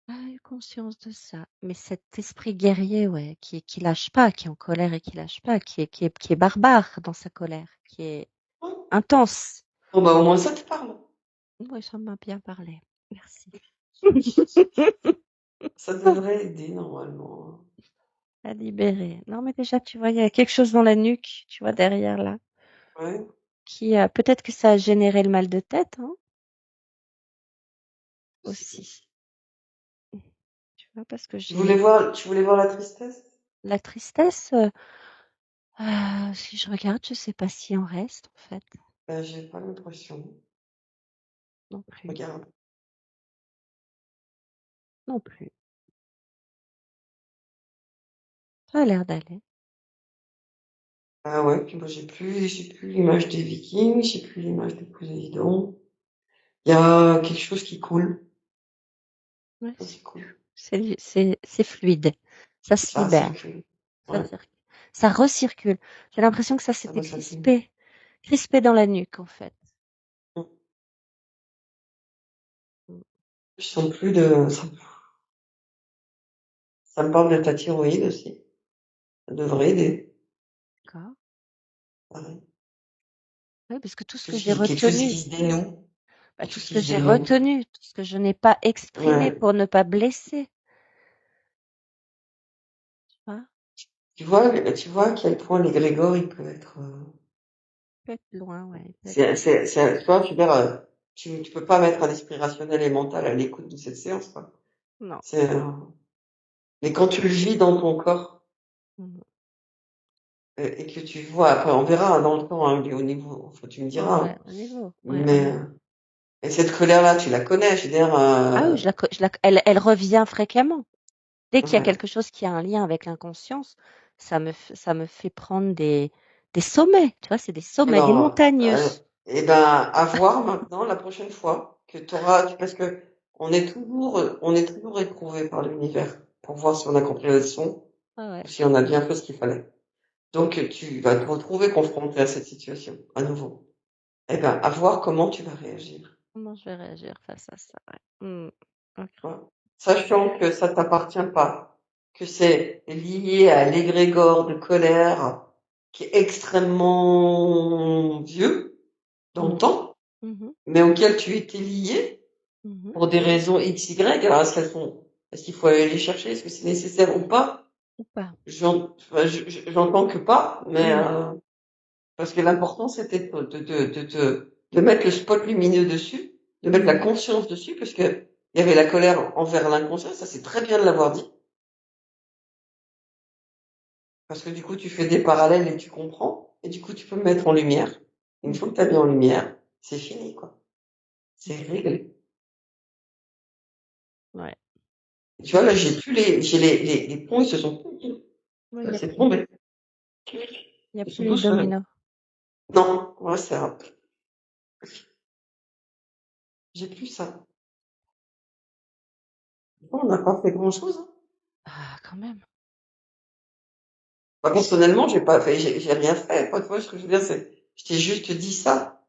Pas eu conscience de ça. Mais cet esprit guerrier, ouais, qui lâche pas, qui est en colère et qui lâche pas, qui est barbare dans sa colère, qui est Ouais. intense. Bon, bah, au moins ça te parle. Oui, ça m'a bien parlé. Merci. Ça devrait aider normalement. À libérer. Non, mais déjà, tu vois, il y a quelque chose dans la nuque, tu vois, derrière là, Ouais. qui peut-être que ça a généré le mal de tête, hein, aussi. Si. Tu vois, parce que j'ai Tu voulais voir la tristesse? la tristesse. Si je regarde, je sais pas s'il en reste, en fait, Ben, j'ai pas l'impression. non plus. Regarde. Non plus. Ça a l'air d'aller. Ah ouais, puis moi j'ai plus l'image des Vikings, j'ai plus l'image de Poséidon. Il y a quelque chose qui coule. Ouais, Ça, c'est cool. c'est fluide. Ça se Ça libère. circule. Ça Ouais, circule. Ça recircule. J'ai l'impression que ça ça s'était va circuler. crispé dans la nuque, en fait. Mm. Mm. Je sens plus de, ça me parle de ta thyroïde aussi. Ça devrait aider. D'accord. Pareil. Ouais, parce que tout ce Tout que ce j'ai qui, quelque chose qui retenu, se dénoue. bah, Quelque tout chose ce qui que se j'ai dénoue. retenu, tout ce que je n'ai pas exprimé Ouais. pour ne pas blesser, tu vois, Tu vois à quel point l'égrégore, il peut être, peut être loin, ouais, il peut être tu vois, je veux dire, tu peux pas mettre un esprit rationnel et mental à l'écoute de cette séance, quoi. non. C'est, mais quand tu le vis dans ton corps, Mmh. et que tu vois, après, on verra hein, dans le temps, hein, au niveau, enfin, tu me diras, Ouais, hein. au niveau, ouais, au Mais, niveau. et cette colère-là, tu la connais, je veux dire, Ah oui, elle revient fréquemment. Dès qu'il y a ouais. quelque chose qui a un lien avec l'inconscience, ça me fait prendre des sommets, tu vois, c'est des sommets, des Alors, montagnes russes. et ben, à voir maintenant la prochaine fois que tu auras, parce que on est toujours éprouvé par l'univers pour voir si on a compris la leçon Ah ouais, ou si on a bien fait ce qu'il fallait. Donc, tu vas te retrouver confronté à cette situation, à nouveau. Eh ben, à voir comment tu vas réagir. comment je vais réagir face à ça, ouais. Mmh. OK. Voilà. Sachant que ça t'appartient pas, que c'est lié à l'égrégore de colère qui est extrêmement vieux dans le Mmh. temps, Mmh. mais auquel tu étais lié Mmh. pour des raisons X, Y. Alors, est-ce qu'il faut aller les chercher? Est-ce que c'est nécessaire ou pas? Ou pas. Enfin, j'entends que pas, mais, Mmh. parce que l'important, c'était de mettre le spot lumineux dessus, de mettre la Mmh. conscience dessus, parce que il y avait la colère envers l'inconscient, ça c'est très bien de l'avoir dit, parce que du coup tu fais des parallèles et tu comprends, et du coup tu peux me mettre en lumière. Une Mmh. fois que tu as mis en lumière, c'est fini, quoi. C'est réglé. Ouais. Tu vois, là, les ponts, ils se sont pliés. Ouais, Ça s'est tombé. il y a Ils plus sont les tous, dominos. non, ouais, j'ai plus ça. On n'a pas fait grand chose, hein. Ah, quand même. Moi, personnellement, j'ai rien fait, quoi. Tu vois, ce que je veux dire, je t'ai juste dit ça.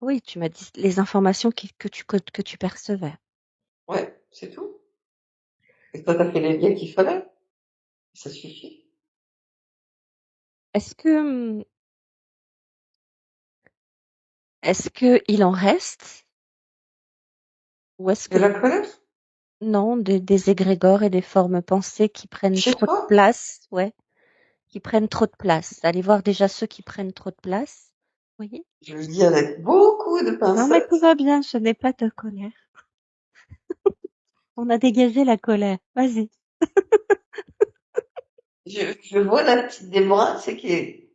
Oui, tu m'as dit les informations que tu percevais. Ouais, c'est tout. Et toi, t'as fait les liens qu'il fallait. Ça suffit. Est-ce que, est-ce que il en reste? Ou est-ce De que la colère? non, des égrégores et des formes pensées qui prennent Chez trop de toi? place, ouais, qui prennent trop de place. Allez voir déjà ceux qui prennent trop de place. Vous voyez? Je le dis avec beaucoup de Non, mais tout pincettes. va bien, je n'ai pas de colère. On a dégagé la colère. Vas-y. Je vois la petite Déborah, tu sais, qui est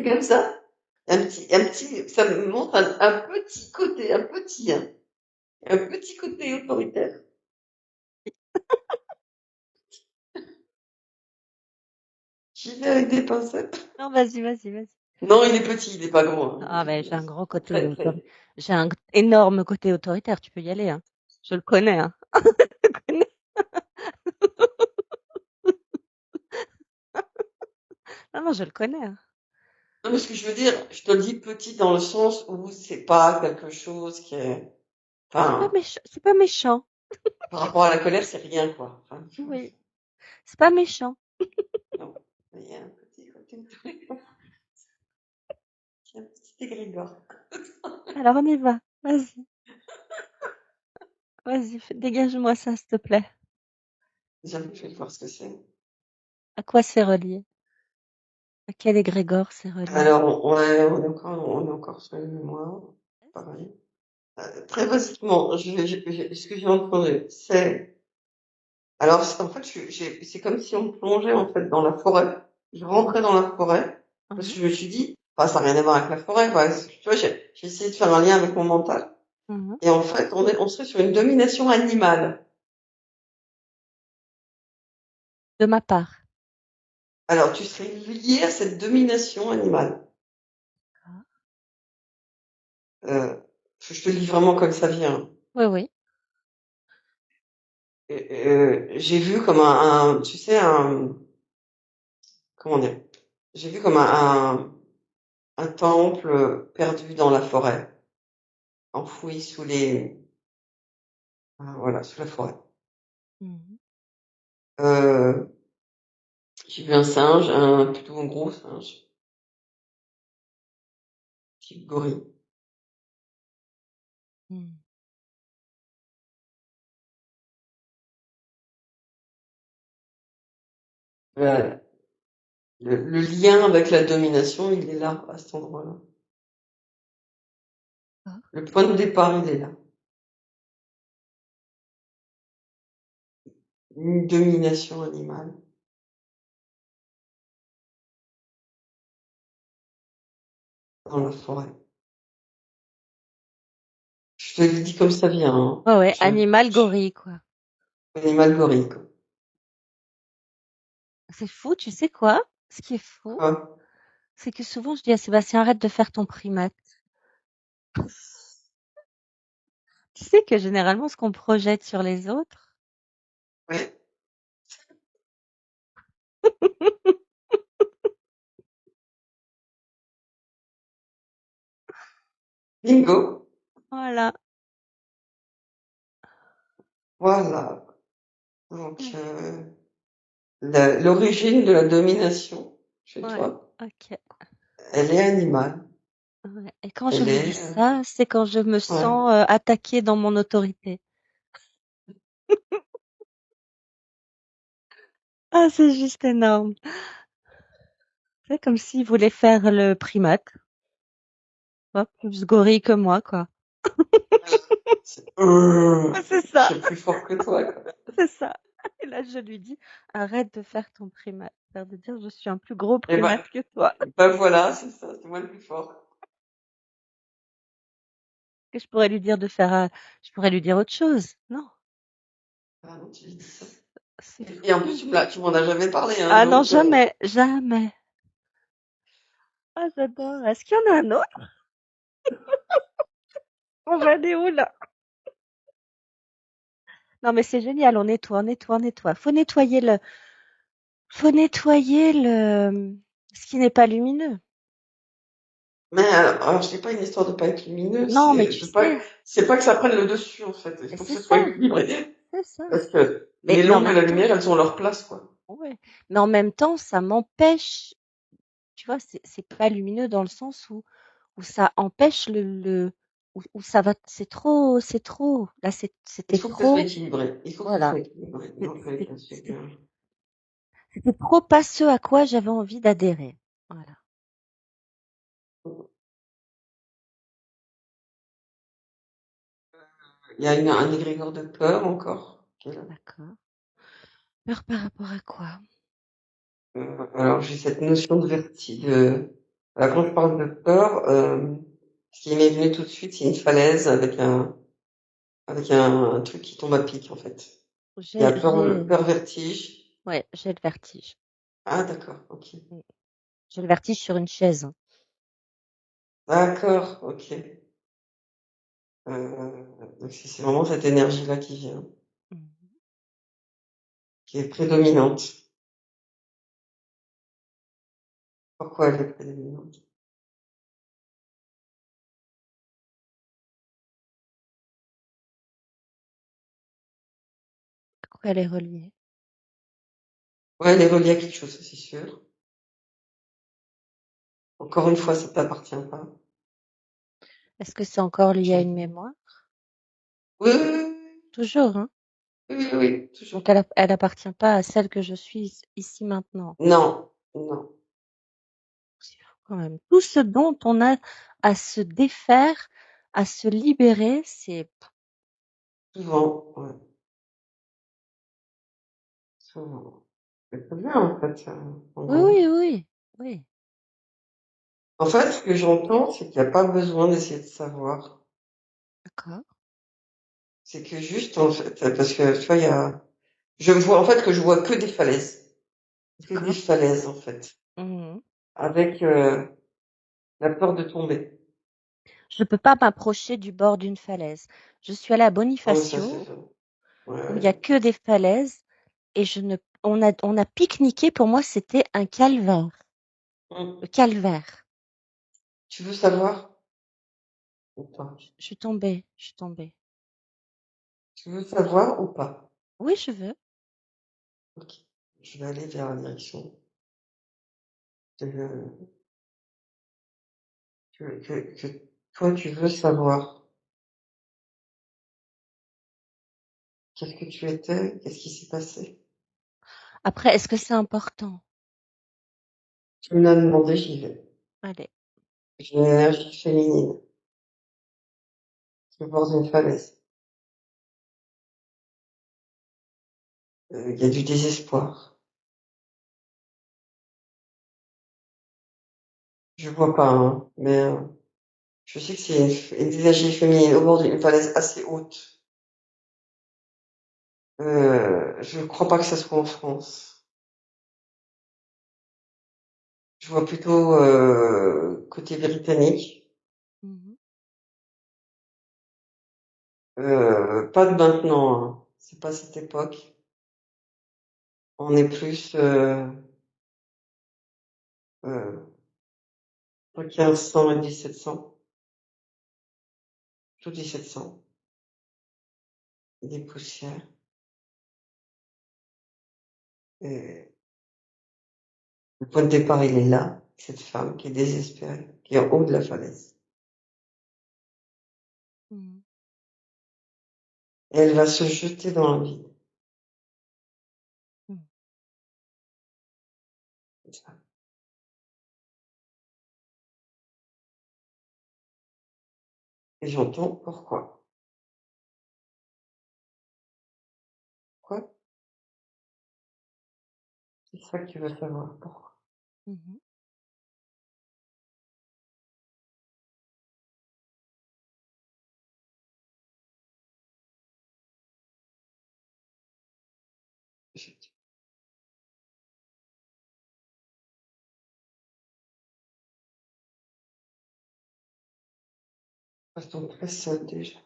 comme ça. Ça me montre un petit côté, hein, un petit côté autoritaire. J'y vais avec des pincettes. Non, vas-y, vas-y, vas-y. Non, il est petit, il est pas gros, hein. Ah, ben, j'ai un grand côté Très, autoritaire. très. J'ai un énorme côté autoritaire. Tu peux y aller, hein. Je le connais, hein. Je le connais. Non, non, je le connais, hein. Non, mais ce que je veux dire, je te le dis petit dans le sens où c'est pas quelque chose qui est, enfin, C'est pas méchant. par rapport à la colère, c'est rien, quoi. Enfin, Oui. C'est pas méchant. non. Mais il y a un petit côté autoritaire. Il y a un petit égrégore. Alors, on y va. Vas-y. Vas-y, dégage-moi ça, s'il te plaît. J'avoue, je vais voir ce que c'est. À quoi c'est relié? À quel égrégore c'est relié? Alors, ouais, on est encore sur le mémoire. Pareil. Très basiquement, ce que j'ai entendu, alors, en fait, c'est comme si on me plongeait, en fait, dans la forêt. Je rentrais dans la forêt, parce que Mhm. je me suis dit, enfin, ça n'a rien à voir avec la forêt, quoi. Tu vois, j'ai essayé de faire un lien avec mon mental. Mhm. Et en fait, on serait sur une domination animale. De ma part. Alors, tu serais lié à cette domination animale. Ah. Euh, je te le dis vraiment comme ça vient. Oui, oui. J'ai vu comme tu sais, comment dire? J'ai vu comme un temple perdu dans la forêt, enfoui sous voilà, sous la forêt. Mhm. Euh, j'ai vu un singe, plutôt un gros singe, type gorille. Mhm. Euh, le lien avec la domination, il est là, à cet endroit-là. Ah. Le point de départ, il est là. Une domination animale dans la forêt. Je te le dis comme ça vient, hein. Ouais, ouais. Animal gorille, quoi. Animal gorille, quoi. C'est fou, tu sais quoi? Ce qui est fou, Quoi? c'est que souvent je dis à Sébastien, arrête de faire ton primate. Tu sais que généralement, ce qu'on projette sur les autres, Ouais. Bingo. voilà. Voilà. Donc, Ouais, l'origine de la domination chez ouais, toi, ok. elle est animale. Ouais. Et quand je Elle lui dis est, ça, c'est quand je me ouais. sens attaquée dans mon autorité. Ah, c'est juste énorme. C'est comme s'il voulait faire le primate. Hop, plus gorille que moi, quoi. C'est, Ah, c'est je ça, suis plus fort que toi, quoi. c'est ça. Et là, je lui dis, arrête de faire ton primate. Faire de dire, je suis un plus gros Et primate que toi. voilà, c'est ça, c'est moi le plus fort. Que je pourrais lui dire de faire, je pourrais lui dire autre chose. Non, Ah non, tu dis ça. c'est Et en fou. plus, tu m'en as jamais parlé, hein, Ah non, donc, jamais, jamais. Ah, j'adore. Est-ce qu'il y en a un autre? On va aller où là? Non, mais c'est génial. On nettoie, on nettoie, on nettoie. Faut nettoyer ce qui n'est pas lumineux. mais alors c'est pas une histoire de pas être lumineux, Non, mais tu sais, c'est pas que ça prenne le dessus, en fait. Il et faut que c'est ce soit ça, équilibré. c'est ça. Parce que Mais en l'ombre et même la temps, lumière, elles ont leur place, quoi. ouais. Mais en même temps, ça m'empêche, tu vois, c'est pas lumineux dans le sens où ça empêche où ça va, c'est trop. Là, Il c'était faut que ce soit trop, équilibré. Il faut que ce voilà. soit équilibré. C'est- Donc, avec c'est- la C'était sugar. c'était trop pas ce à quoi j'avais envie d'adhérer. Voilà, Il y a un égrégore de peur encore, qui est là. d'accord. Peur par rapport à quoi? Alors, j'ai cette notion de vertige. Alors, quand je parle de peur, ce qui m'est venu tout de suite, c'est une falaise avec un truc qui tombe à pic, en fait. Il y a J'ai, j'ai, peur vertige. ouais, j'ai le vertige. Ah, d'accord, ok. Mm. J'ai le vertige sur une chaise, hein. D'accord, ok. Donc c'est vraiment cette énergie-là qui vient, Mm. qui est prédominante. Pourquoi elle est prédominante? Pourquoi elle est reliée? Ouais, elle est reliée à quelque chose, ça, c'est sûr. Encore une fois, ça t'appartient pas. Est-ce que c'est encore lié à Tu- une mémoire? Oui, oui, Toujours, hein. oui, oui, oui, oui, toujours. Donc elle appartient pas à celle que je suis ici maintenant. Non, non, C'est fou quand même. Tout ce dont on a à se défaire, à se libérer, c'est, souvent, ouais, souvent. C'est très bien, en fait, en oui, gros. oui, oui, oui. En fait, ce que j'entends, c'est qu'il n'y a pas besoin d'essayer de savoir. D'accord. C'est que juste, en fait, parce que tu vois, je vois, en fait, que je vois que des falaises. Que des D'accord. falaises, en fait. Mmh. Avec, la peur de tomber. Je peux pas m'approcher du bord d'une falaise. Je suis allée à Ah oui, ça, c'est Bonifacio ça. Ouais, où il y a ouais. que des falaises et je ne on a pique-niqué, pour moi, c'était un calvaire. Le Mmh. calvaire. Tu veux savoir ou pas? Je suis tombée, je suis tombée. Tu veux savoir ou pas? Oui, je veux. OK. Je vais aller vers la direction de que toi, tu veux savoir. Qu'est-ce que tu étais? Qu'est-ce qui s'est passé? Après, est-ce que c'est important? Tu me l'as demandé, j'y vais. Allez. J'ai une énergie féminine au bord d'une falaise. Il y a du désespoir. Je vois pas, hein, mais je sais que c'est une énergie féminine au bord d'une falaise assez haute. Je crois pas que ça soit en France. Je vois plutôt côté britannique. Mmh. Pas de maintenant, hein. C'est pas cette époque. On est plus euh, entre 1500 et 1700. Plutôt 1700. Des poussières. Et le point de départ, il est là. Cette femme qui est désespérée, qui est en haut de la falaise. Mmh. Et elle va se jeter dans le vide. Mmh. Comme ça. Et j'entends pourquoi. Pourquoi? C'est ça que tu veux savoir. Pourquoi? Mmh. Je me sens très seule déjà.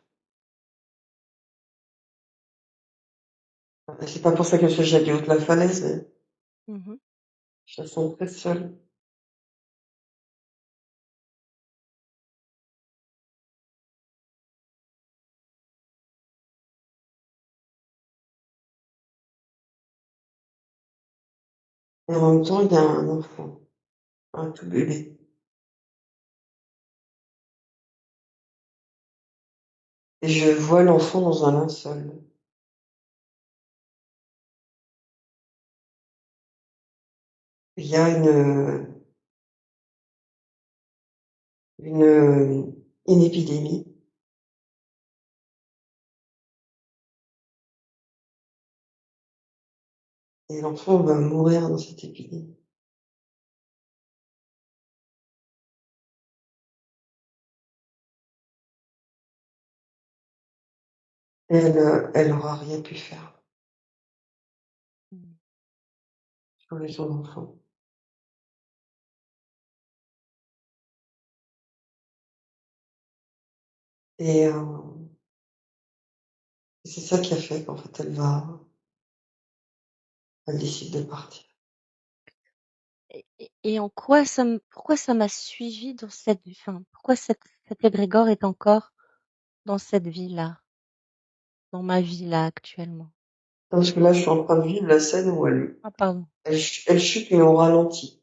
Et c'est pas pour ça que je suis allée au haut de la falaise, mais Mmh. je la sens très seule. Et en même temps, il y a un enfant, un tout bébé. Et je vois l'enfant dans un linceul. Il y a une épidémie. Et l'enfant va mourir dans cette épidémie. Et elle aura rien pu faire Mmh. pour sauver son enfant. Et c'est ça qui a fait qu'en fait, elle décide de partir. Et en quoi pourquoi ça m'a suivie dans cette vie, enfin, pourquoi cet égrégore est encore dans cette vie-là, dans ma vie-là, actuellement? Parce que là, je suis en train de vivre la scène où Ah pardon. elle chute, mais au ralenti.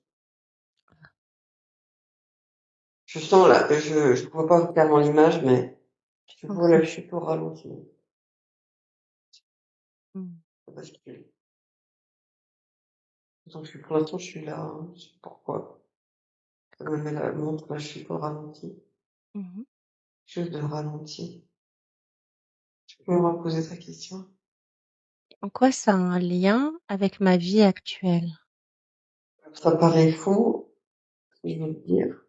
Je sens là, je vois pas clairement l'image, mais je Donc vois la chute au ralenti. mmh. Parce que, donc, pour l'instant, je suis là, hein, je sais pas pourquoi. Ça me met la montre, la chute au ralenti. Mmh. Juste de ralenti. Tu peux me reposer ta question? En quoi ça a un lien avec ma vie actuelle? Ça paraît fou, je veux te dire.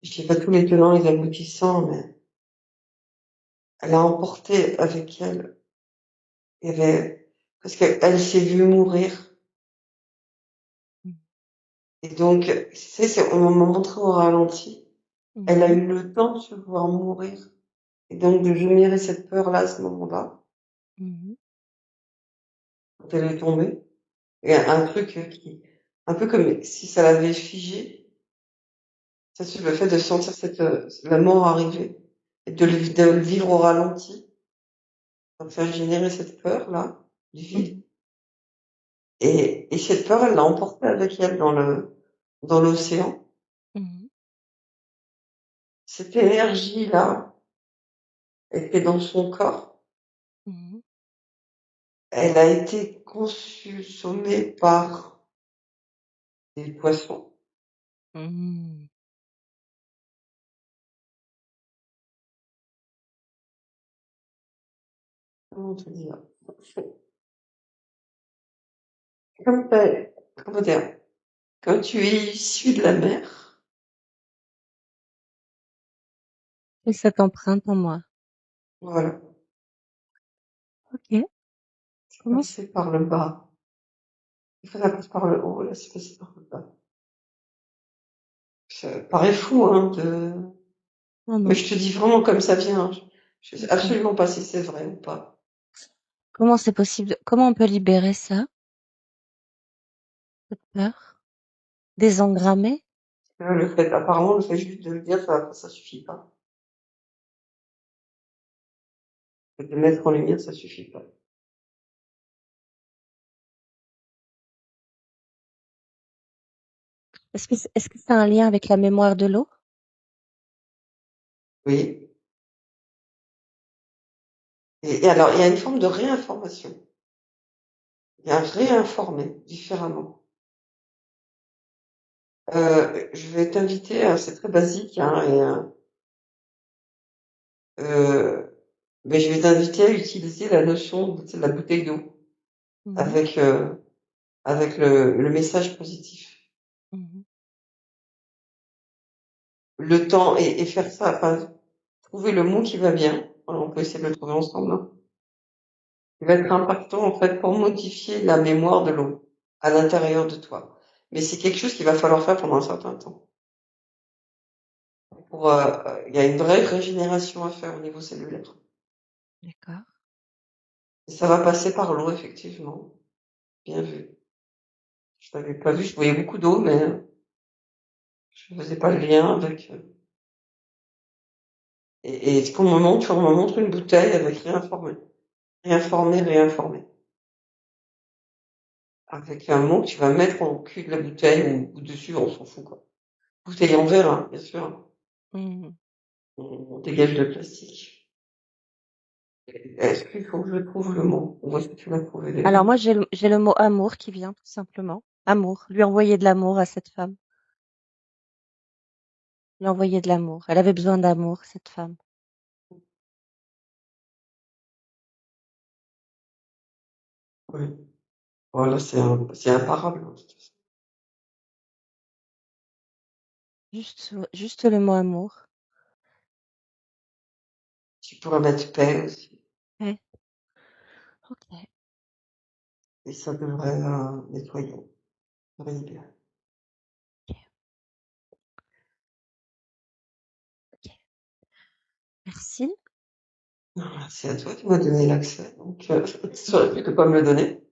Je sais pas tous les tenants, les aboutissants, mais elle a emporté avec elle, il y avait, parce qu'elle s'est vue mourir. Mmh. Et donc, tu sais, on m'a montré au ralenti. Elle a Mmh. eu le temps de se voir mourir. Et donc, de générer cette peur-là à ce moment-là, Mmh. quand elle est tombée. Et un truc un peu comme si ça l'avait figé. Ça, c'est le fait de sentir la mort arriver. Et de le vivre au ralenti. Ça me fait générer cette peur-là, du vide. Mmh. Et cette peur, elle l'a emportée avec elle dans l'océan. Mmh. Cette énergie-là était dans son corps. Mmh. Elle a été consommée par des poissons. Mmh. Comment te dire? Comme t'as- comment dire? Quand tu es issu de la mer, Et cette empreinte en moi. voilà, OK. c'est Comment c passé par le bas. Des fois, ça passe par le haut, là, c'est passé par le bas. Ça paraît fou, hein, non, mais non. je te dis vraiment comme ça vient. Je sais OK. absolument pas si c'est vrai ou pas. Comment c'est possible? Comment on peut libérer ça, cette peur? Désengrammer? Apparemment, le fait juste de le dire, ça suffit pas. De le mettre en lumière, ça suffit pas. Est-ce que ça a un lien avec la mémoire de l'eau? Oui. Et alors, il y a une forme de réinformation. Il y a un réinformer différemment. Je vais t'inviter, c'est très basique, hein, euh, mais je vais t'inviter à utiliser la notion de la bouteille d'eau Mmh. avec, avec le message positif. Mmh. Le temps et faire ça, enfin, trouver le mot qui va bien. Voilà, on peut essayer de le trouver ensemble, hein. Il va être impactant, en fait, pour modifier la mémoire de l'eau à l'intérieur de toi. Mais c'est quelque chose qu'il va falloir faire pendant un certain temps. Il y a une vraie régénération à faire au niveau cellulaire. D'accord. Et ça va passer par l'eau, effectivement. Bien vu. Je l'avais pas vu, je voyais beaucoup d'eau, mais je faisais pas le lien avec. Et on me montre une bouteille avec réinformé, réinformé, réinformé, avec un mot que tu vas mettre au cul de la bouteille ou dessus, on s'en fout quoi. Bouteille en verre, hein, bien sûr. Mmh. On dégage le plastique. Est-ce qu'il faut que je trouve le mot? Où est-ce que tu l'as trouvé déjà? Alors moi, j'ai le mot amour qui vient, tout simplement. Amour. Lui envoyer de l'amour à cette femme. Lui envoyer de l'amour. Elle avait besoin d'amour, cette femme. Oui. Voilà, c'est imparable, hein, de toute façon. Juste le mot amour. Tu pourrais mettre paix aussi. Ouais. OK. Et ça devrait nettoyer. Ça va bien. OK. OK. Merci. Non, c'est à toi, tu m'as donné l'accès, donc tu aurais pu ne pas me le donner.